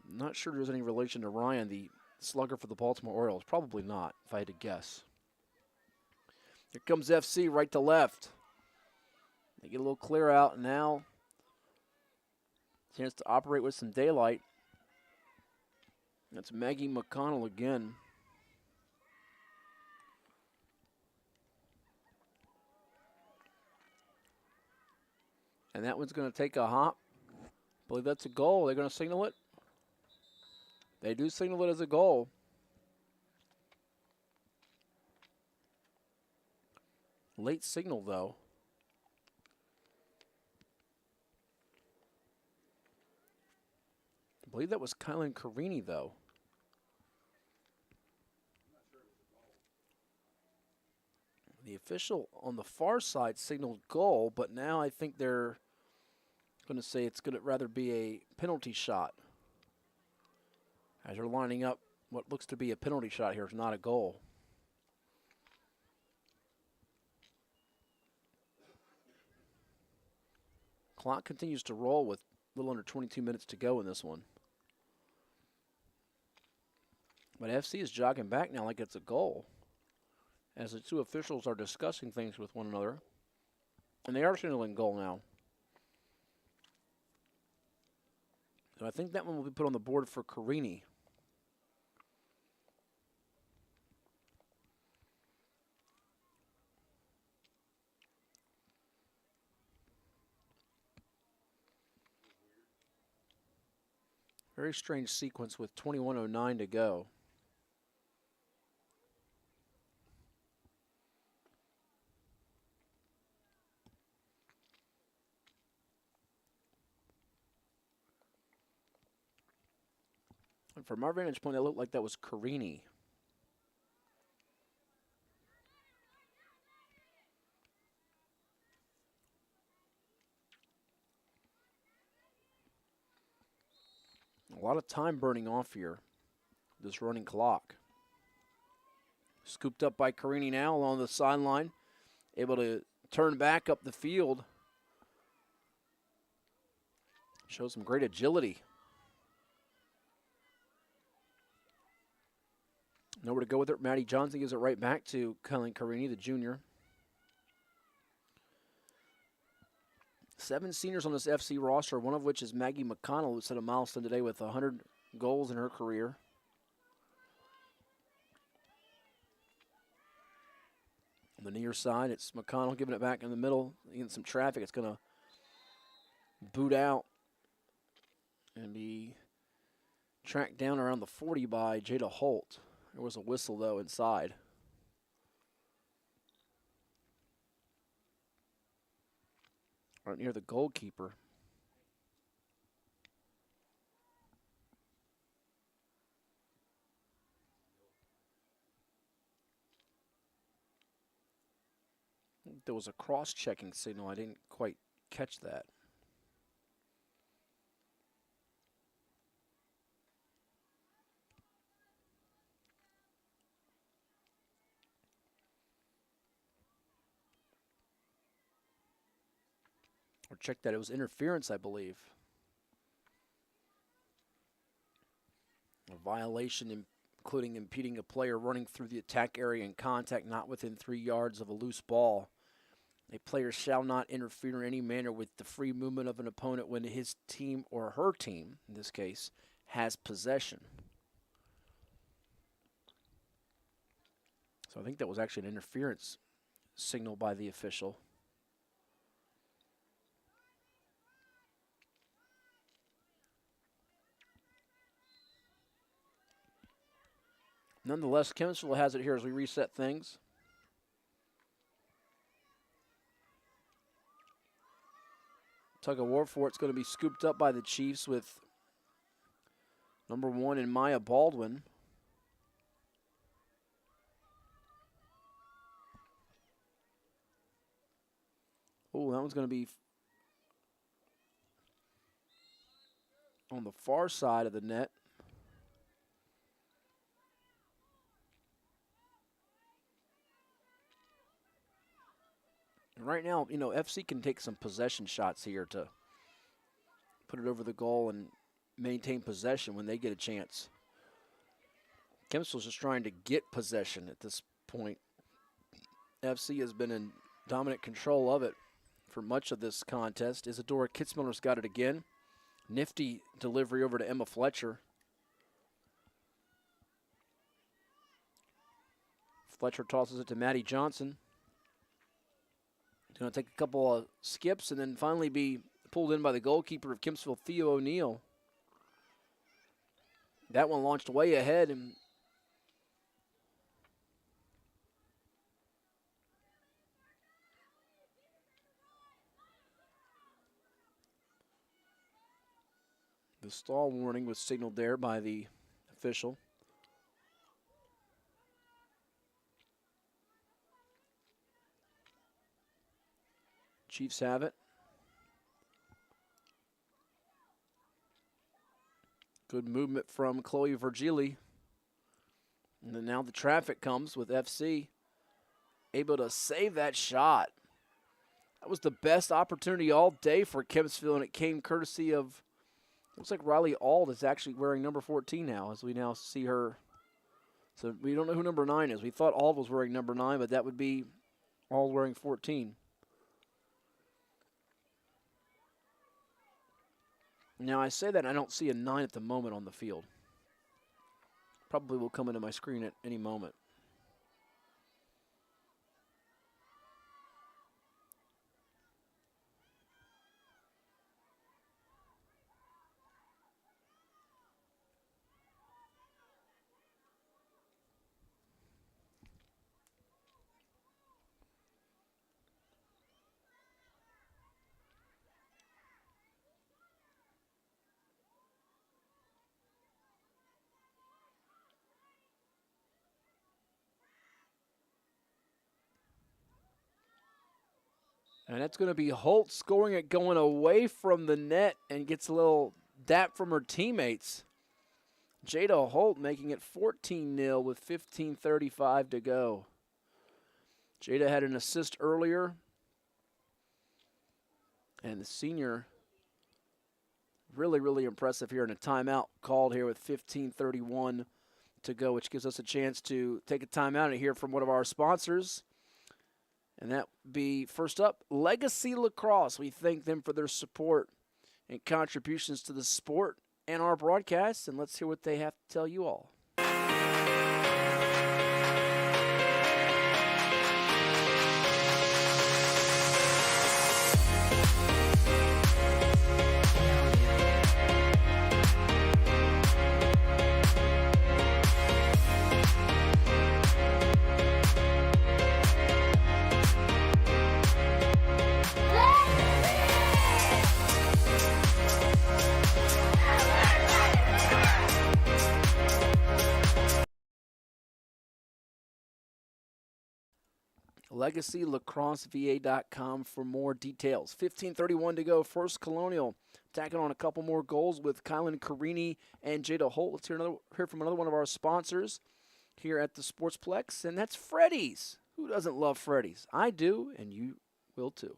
I'm not sure there's any relation to Ryan, the slugger for the Baltimore Orioles. Probably not, if I had to guess. Here comes FC right to left. They get a little clear out, and now chance to operate with some daylight. That's Maggie McConnell again. And that one's going to take a hop. I believe that's a goal. They're going to signal it. They do signal it as a goal. Late signal, though. I believe that was Kylan Carini, though. The official on the far side signaled goal, but now I think they're going to say it's going to rather be a penalty shot. As they're lining up what looks to be a penalty shot here, it's not a goal. Clock continues to roll with a little under 22 minutes to go in this one. But FC is jogging back now like it's a goal, as the two officials are discussing things with one another. And they are signaling goal now. So I think that one will be put on the board for Carini. Very strange sequence with 21:09 to go. And from our vantage point, it looked like that was Carini. A lot of time burning off here, this running clock. Scooped up by Carini now along the sideline, able to turn back up the field. Shows some great agility. Nowhere to go with it. Maddie Johnson gives it right back to Kylan Carini, the junior. 7 seniors on this FC roster, one of which is Maggie McConnell, who set a milestone today with 100 goals in her career. On the near side, it's McConnell giving it back in the middle. Against some traffic, it's going to boot out and be tracked down around the 40 by Jada Holt. There was a whistle, though, inside. Right near the goalkeeper. There was a cross-checking signal. I didn't quite catch that. Or check that it was interference, I believe. A violation including impeding a player running through the attack area in contact not within 3 yards of a loose ball. A player shall not interfere in any manner with the free movement of an opponent when his team or her team, in this case, has possession. So I think that was actually an interference signal by the official. Nonetheless, Kempsville has it here as we reset things. Tug of war for it's going to be scooped up by the Chiefs with number 1 in Maya Baldwin. Oh, that one's going to be on the far side of the net. Right now, you know, FC can take some possession shots here to put it over the goal and maintain possession when they get a chance. Kempsville's just trying to get possession at this point. FC has been in dominant control of it for much of this contest. Isadora Kitzmiller's got it again. Nifty delivery over to Emma Fletcher. Fletcher tosses it to Maddie Johnson. Going to take a couple of skips and then finally be pulled in by the goalkeeper of Kempsville, Theo O'Neill. That one launched way ahead, and the stall warning was signaled there by the official. Chiefs have it. Good movement from Chloe Virgili. And then now the traffic comes with FC. Able to save that shot. That was the best opportunity all day for Kempsville, and it came courtesy of, looks like Riley Auld is actually wearing number 14 now, as we now see her. So we don't know who number 9 is. We thought Auld was wearing number 9, but that would be Auld wearing 14. Now, I say that I don't see a 9 at the moment on the field. Probably will come into my screen at any moment. And that's going to be Holt scoring it going away from the net and gets a little dap from her teammates. Jada Holt making it 14-0 with 15:35 to go. Jada had an assist earlier. And the senior, really, really impressive here. And a timeout called here with 15:31 to go, which gives us a chance to take a timeout and hear from one of our sponsors. And that would be, first up, Legacy Lacrosse. We thank them for their support and contributions to the sport and our broadcast. And let's hear what they have to tell you all. LegacyLacrosseVA.com for more details. 15:31 to go. First Colonial tacking on a couple more goals with Kylan Carini and Jada Holt. Let's hear from another one of our sponsors here at the Sportsplex, and that's Freddy's. Who doesn't love Freddy's? I do, and you will too.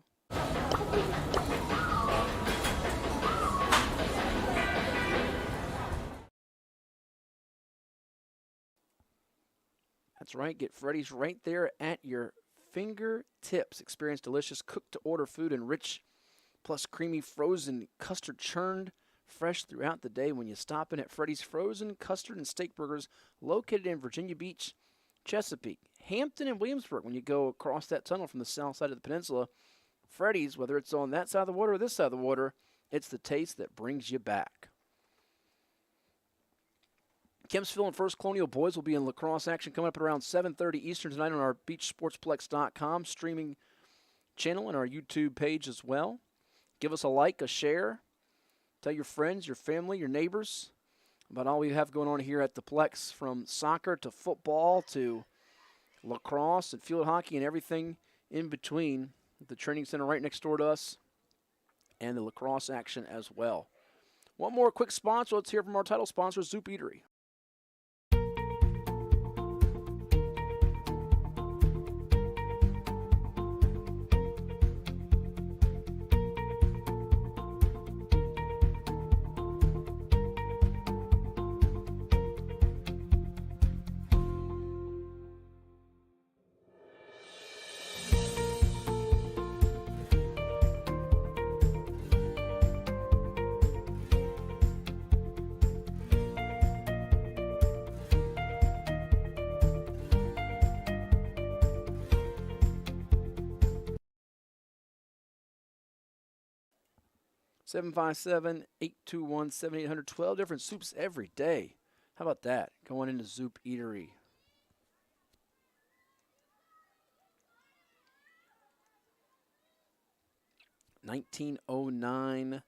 That's right. Get Freddy's right there at your fingertips. Experience delicious cooked-to-order food and rich plus creamy frozen custard churned fresh throughout the day when you stop in at Freddy's Frozen Custard and Steak Burgers located in Virginia Beach, Chesapeake, Hampton, and Williamsburg. When you go across that tunnel from the south side of the peninsula, Freddy's, whether it's on that side of the water or this side of the water, it's the taste that brings you back. Kempsville and First Colonial boys will be in lacrosse action coming up at around 7:30 Eastern tonight on our BeachSportsplex.com streaming channel and our YouTube page as well. Give us a like, a share. Tell your friends, your family, your neighbors about all we have going on here at the Plex, from soccer to football to lacrosse and field hockey and everything in between. The training center right next door to us and the lacrosse action as well. One more quick sponsor. Let's hear from our title sponsor, Zoop Eatery. (757) 821-7800. 12 different soups every day. How about that? Going into Zoop Eatery. (1909)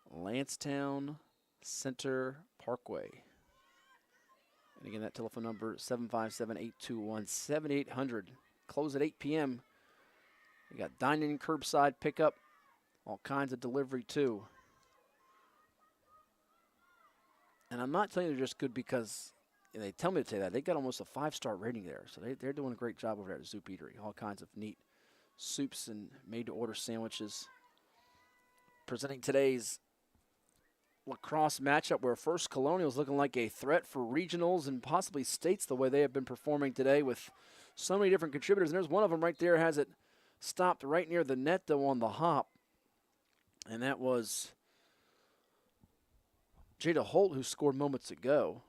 Lansdowne Center Parkway. And again, that telephone number, 757-821-7800. Close at 8 p.m. We got dine-in, curbside pickup. All kinds of delivery, too. And I'm not telling you they're just good because they tell me to say that. They got almost a 5-star rating there. So they're doing a great job over there at Zoop Eatery. All kinds of neat soups and made-to-order sandwiches. Presenting today's lacrosse matchup where First Colonial is looking like a threat for regionals and possibly states the way they have been performing today with so many different contributors. And there's one of them right there, has it stopped right near the net, though, on the hop. And that was Jada Holt, who scored moments ago.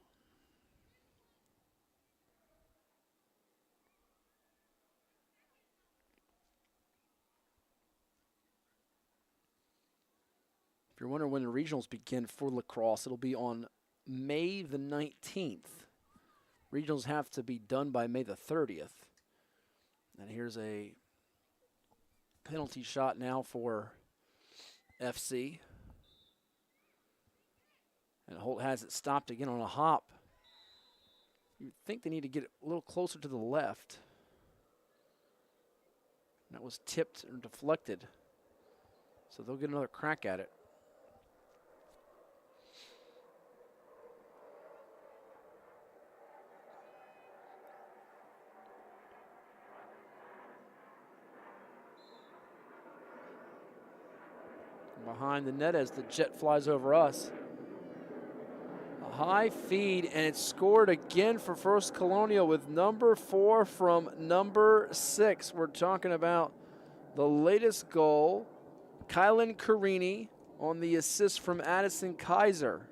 If you're wondering when the regionals begin for lacrosse, it'll be on May the 19th. Regionals have to be done by May the 30th. And here's a penalty shot now for FC. And Holt has it stopped again on a hop. You'd think they need to get it a little closer to the left. That was tipped or deflected. So they'll get another crack at it. Behind the net as the jet flies over us. A high feed, and it's scored again for First Colonial with number 4 from number 6. We're talking about the latest goal. Kylan Carini on the assist from Addison Kaiser.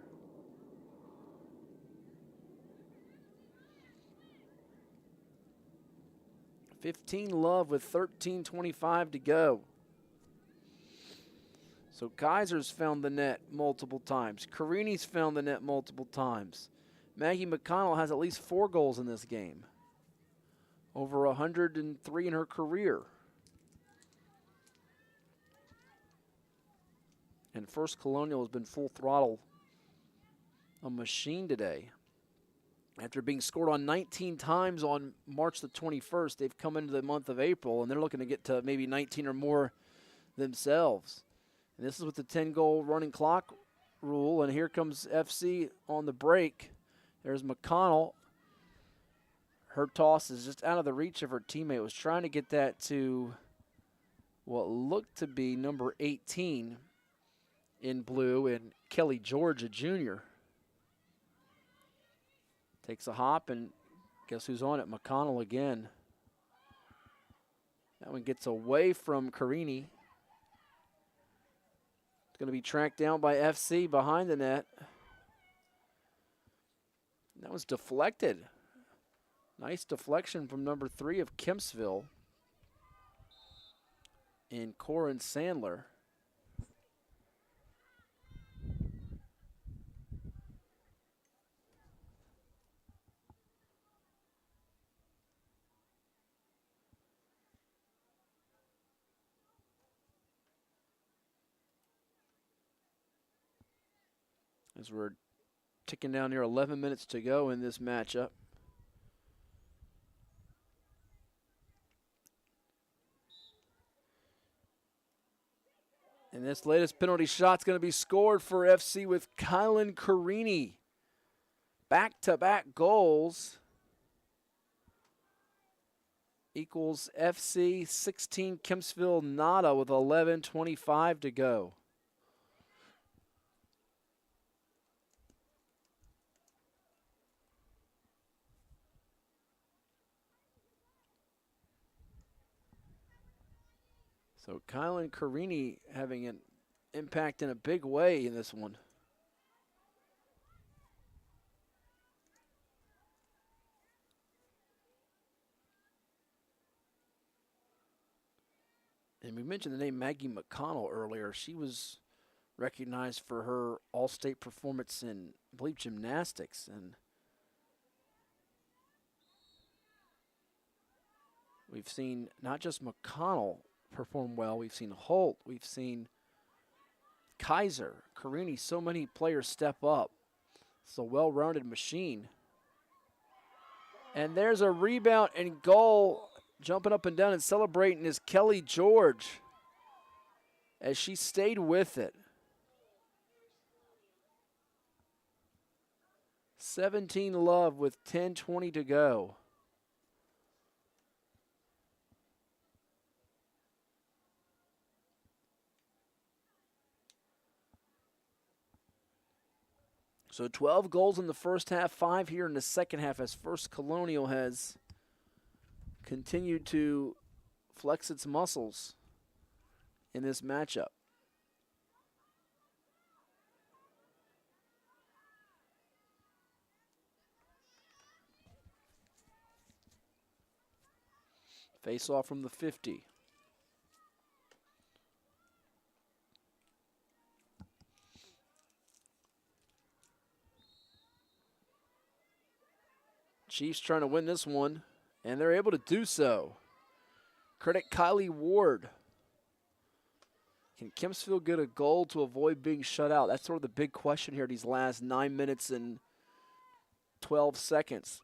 $15 love with 13:25 to go. So Kaiser's found the net multiple times. Carini's found the net multiple times. Maggie McConnell has at least 4 goals in this game. Over 103 in her career. And First Colonial has been full throttle a machine today. After being scored on 19 times on March the 21st, they've come into the month of April, and they're looking to get to maybe 19 or more themselves. And this is with the 10-goal running clock rule, and here comes FC on the break. There's McConnell. Her toss is just out of the reach of her teammate. Was trying to get that to what looked to be number 18 in blue, and Kelly George, a junior. Takes a hop, and guess who's on it? McConnell again. That one gets away from Carini. It's going to be tracked down by FC behind the net. That was deflected. Nice deflection from number 3 of Kempsville in Corin Sandler. As we're ticking down here, 11 minutes to go in this matchup. And this latest penalty shot's going to be scored for FC with Kylan Carini. Back-to-back goals equals FC 16, Kempsville nada with 11:25 to go. So Kylan Carini having an impact in a big way in this one. And we mentioned the name Maggie McConnell earlier. She was recognized for her all-state performance in, I believe, gymnastics. And we've seen not just McConnell perform well, we've seen Holt, we've seen Kaiser, Carini, so many players step up. It's a well-rounded machine. And there's a rebound and goal. Jumping up and down and celebrating is Kelly George as she stayed with it. 17 love with 10:20 to go. So 12 goals in the first half, 5 here in the second half as First Colonial has continued to flex its muscles in this matchup. Face off from the 50. Chiefs trying to win this one, and they're able to do so. Credit Kylie Ward. Can Kempsville get a goal to avoid being shut out? That's sort of the big question here these last 9 minutes and 12 seconds.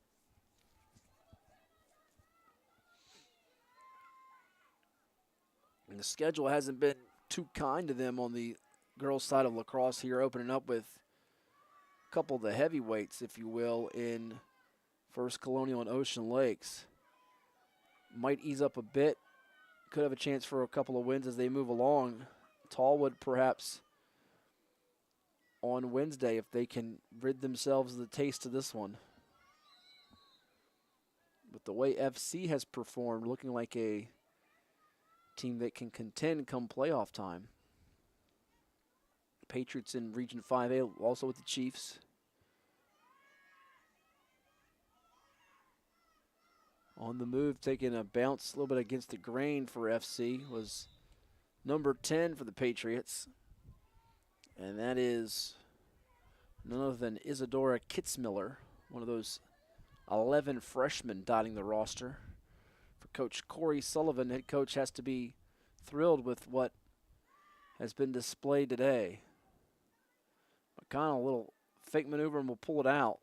And the schedule hasn't been too kind to them on the girls' side of lacrosse here, opening up with a couple of the heavyweights, if you will, in First Colonial and Ocean Lakes. Might ease up a bit. Could have a chance for a couple of wins as they move along. Tallwood perhaps on Wednesday if they can rid themselves of the taste of this one. But the way FC has performed, looking like a team that can contend come playoff time. Patriots in Region 5A, also with the Chiefs. On the move, taking a bounce a little bit against the grain for FC was number 10 for the Patriots. And that is none other than Isadora Kitzmiller, one of those 11 freshmen dotting the roster. For Coach Corey Sullivan, head coach has to be thrilled with what has been displayed today. McConnell, a little fake maneuver and will pull it out.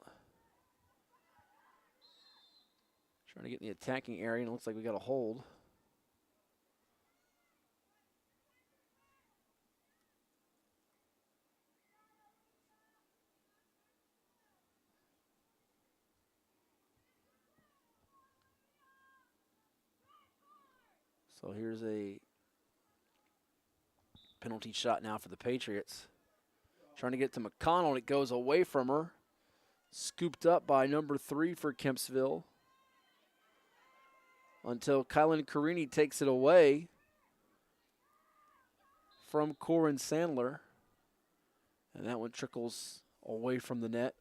to get in the attacking area, and it looks like we got a hold. So here's a penalty shot now for the Patriots. Trying to get to McConnell, and it goes away from her. Scooped up by number 3 for Kempsville. Until Kylan Carini takes it away from Corin Sandler. And that one trickles away from the net.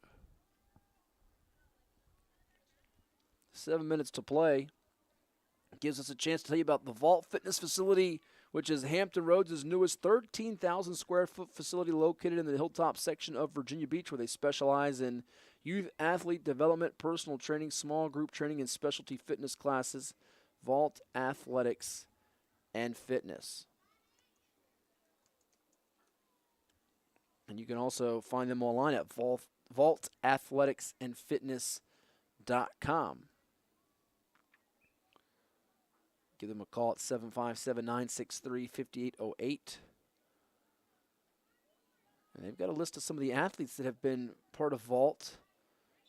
7 minutes to play. Gives us a chance to tell you about the Vault Fitness Facility, which is Hampton Roads' newest 13,000 square foot facility located in the Hilltop section of Virginia Beach, where they specialize in youth athlete development, personal training, small group training, and specialty fitness classes. Vault Athletics and Fitness. And you can also find them online at vaultathleticsandfitness.com. Give them a call at 757-963-5808. And they've got a list of some of the athletes that have been part of Vault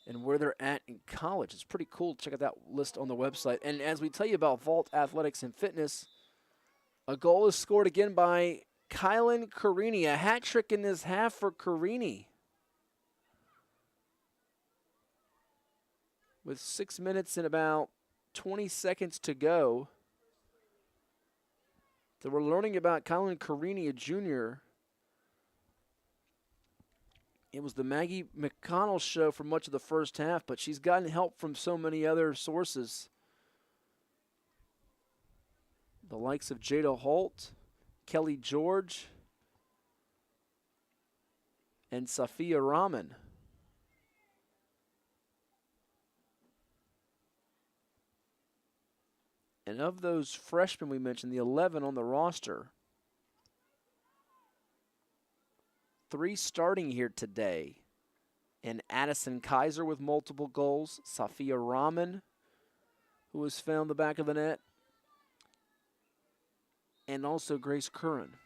and where they're at in college. It's pretty cool to check out that list on the website. And as we tell you about Vault Athletics and Fitness, a goal is scored again by Kylan Carini. A hat trick in this half for Carini. With 6 minutes and about 20 seconds to go. So we're learning about Kylan Carini, a junior. It was the Maggie McConnell show for much of the first half, but she's gotten help from so many other sources. The likes of Jada Holt, Kelly George, and Safia Rahman. And of those freshmen we mentioned, the 11 on the roster, 3 starting here today. And Addison Kaiser with multiple goals, Safia Rahman, who has found the back of the net, and also Grace Curran.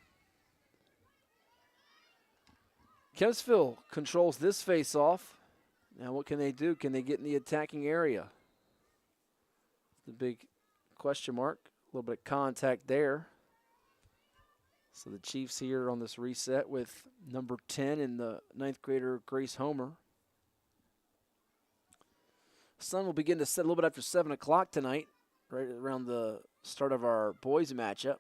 Kempsville controls this face-off. Now what can they do? Can they get in the attacking area? The big question mark. A little bit of contact there. So the Chiefs here on this reset with number 10 in the 9th grader Grace Homer. Sun will begin to set a little bit after 7 o'clock tonight, right around the start of our boys matchup.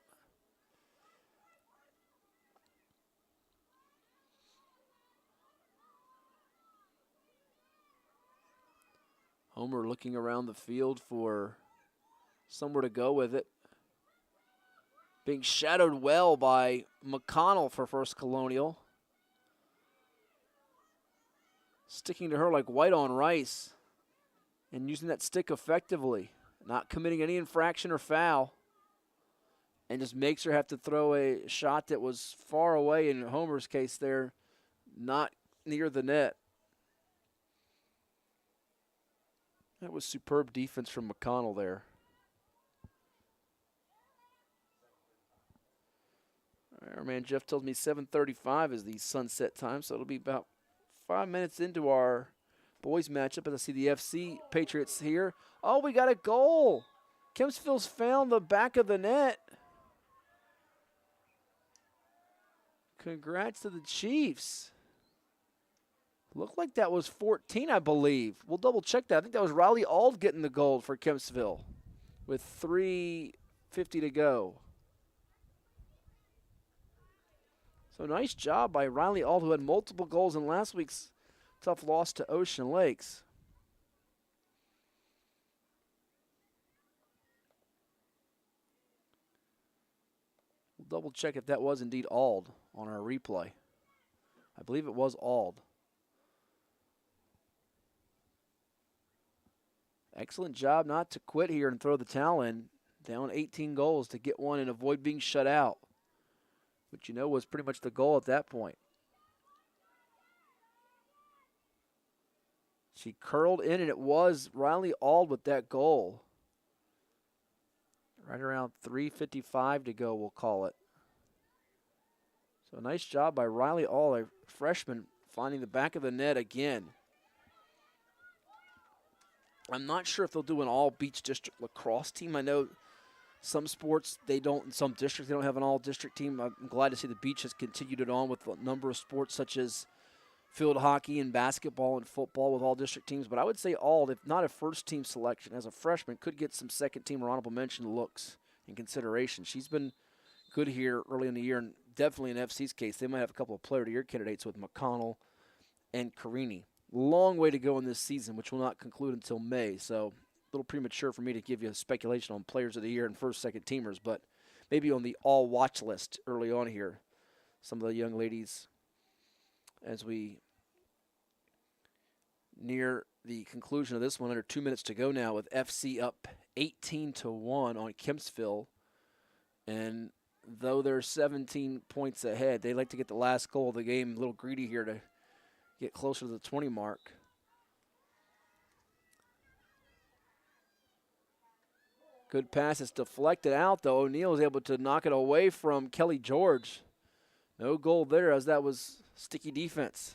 Homer looking around the field for somewhere to go with it. Being shadowed well by McConnell for First Colonial. Sticking to her like white on rice. And using that stick effectively. Not committing any infraction or foul. And just makes her have to throw a shot that was far away, in Homer's case there, not near the net. That was superb defense from McConnell there. Our man Jeff tells me 7:35 is the sunset time, so it'll be about 5 minutes into our boys matchup as I see the FC Patriots here. Oh, we got a goal. Kempsville's found the back of the net. Congrats to the Chiefs. Looked like that was 14, I believe. We'll double check that. I think that was Riley Ald getting the goal for Kempsville with 3:50 to go. So nice job by Riley Ald, who had multiple goals in last week's tough loss to Ocean Lakes. We'll double check if that was indeed Ald on our replay. I believe it was Ald. Excellent job not to quit here and throw the towel in. Down 18 goals to get one and avoid being shut out, which you know was pretty much the goal at that point. She curled in, and it was Riley Ald with that goal. Right around 3:55 to go, we'll call it. So a nice job by Riley All, a freshman, finding the back of the net again. I'm not sure if they'll do an all-Beach District lacrosse team. I know some sports, they don't, in some districts, they don't have an all-district team. I'm glad to see the Beach has continued it on with a number of sports such as field hockey and basketball and football with all-district teams. But I would say all, if not a first-team selection, as a freshman, could get some second-team or honorable mention looks in consideration. She's been good here early in the year, and definitely in FC's case, they might have a couple of player of the year candidates with McConnell and Carini. Long way to go in this season, which will not conclude until May. So a little premature for me to give you a speculation on players of the year and first, second teamers, but maybe on the all watch list early on here. Some of the young ladies as we near the conclusion of this one, under 2 minutes to go now with FC up 18-1 on Kempsville. And though they're 17 points ahead, they like to get the last goal of the game. A little greedy here to get closer to the 20 mark. Good pass. It's deflected out, though. O'Neal was able to knock it away from Kelly George. No goal there, as that was sticky defense.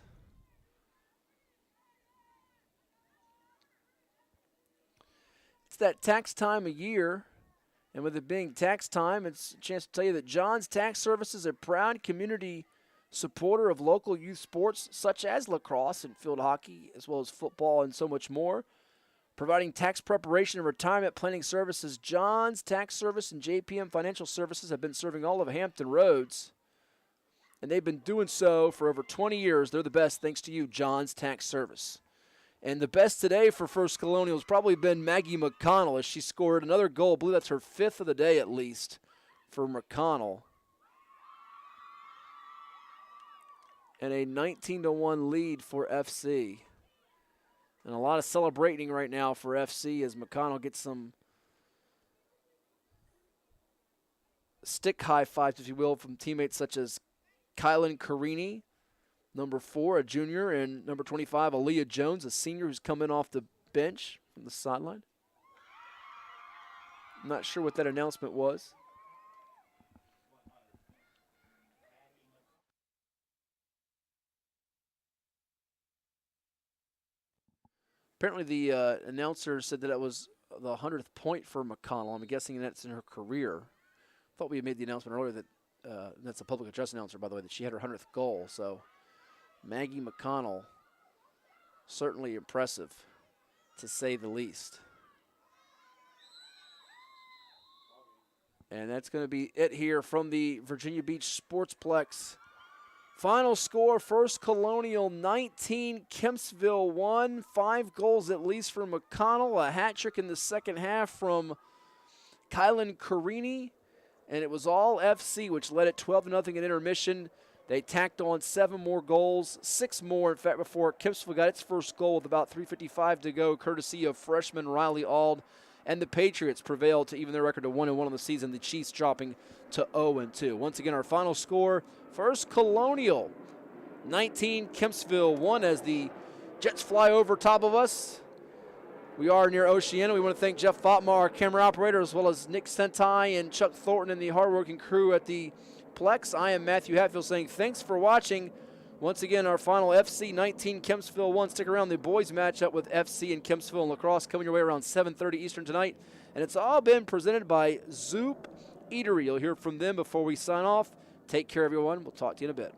It's that tax time of year. And with it being tax time, it's a chance to tell you that John's Tax Service is a proud community supporter of local youth sports such as lacrosse and field hockey, as well as football and so much more. Providing tax preparation and retirement planning services, John's Tax Service and JPM Financial Services have been serving all of Hampton Roads. And they've been doing so for over 20 years. They're the best thanks to you, John's Tax Service. And the best today for First Colonial has probably been Maggie McConnell as she scored another goal. I believe that's her fifth of the day at least for McConnell. And a 19-1 lead for FC. And a lot of celebrating right now for FC as McConnell gets some stick high fives, if you will, from teammates such as Kylan Carini, number 4, a junior, and number 25, Aaliyah Jones, a senior who's coming off the bench from the sideline. I'm not sure what that announcement was. Apparently the announcer said that it was the 100th point for McConnell. I'm guessing that's in her career. Thought we had made the announcement earlier that that's a public address announcer, by the way, that she had her 100th goal. So Maggie McConnell, certainly impressive, to say the least. And that's going to be it here from the Virginia Beach Sportsplex. Final score, First Colonial 19, Kempsville 1. 5 goals at least for McConnell. A hat trick in the second half from Kylan Carini. And it was all FC, which led at 12-0 in intermission. They tacked on 7 more goals, 6 more, in fact, before Kempsville got its first goal with about 3:55 to go, courtesy of freshman Riley Auld. And the Patriots prevailed to even their record to 1-1 on the season, the Chiefs dropping to 0-2. Once again, our final score, First Colonial 19, Kempsville 1, as the Jets fly over top of us. We are near Oceana. We want to thank Jeff Fatma, our camera operator, as well as Nick Sentai and Chuck Thornton and the hardworking crew at the Plex. I am Matthew Hatfield saying thanks for watching. Once again, our final FC 19, Kempsville 1. Stick around. The boys matchup with FC and Kempsville and Lacrosse coming your way around 7:30 Eastern tonight. And it's all been presented by Zoop Eatery. You'll hear from them before we sign off. Take care, everyone. We'll talk to you in a bit.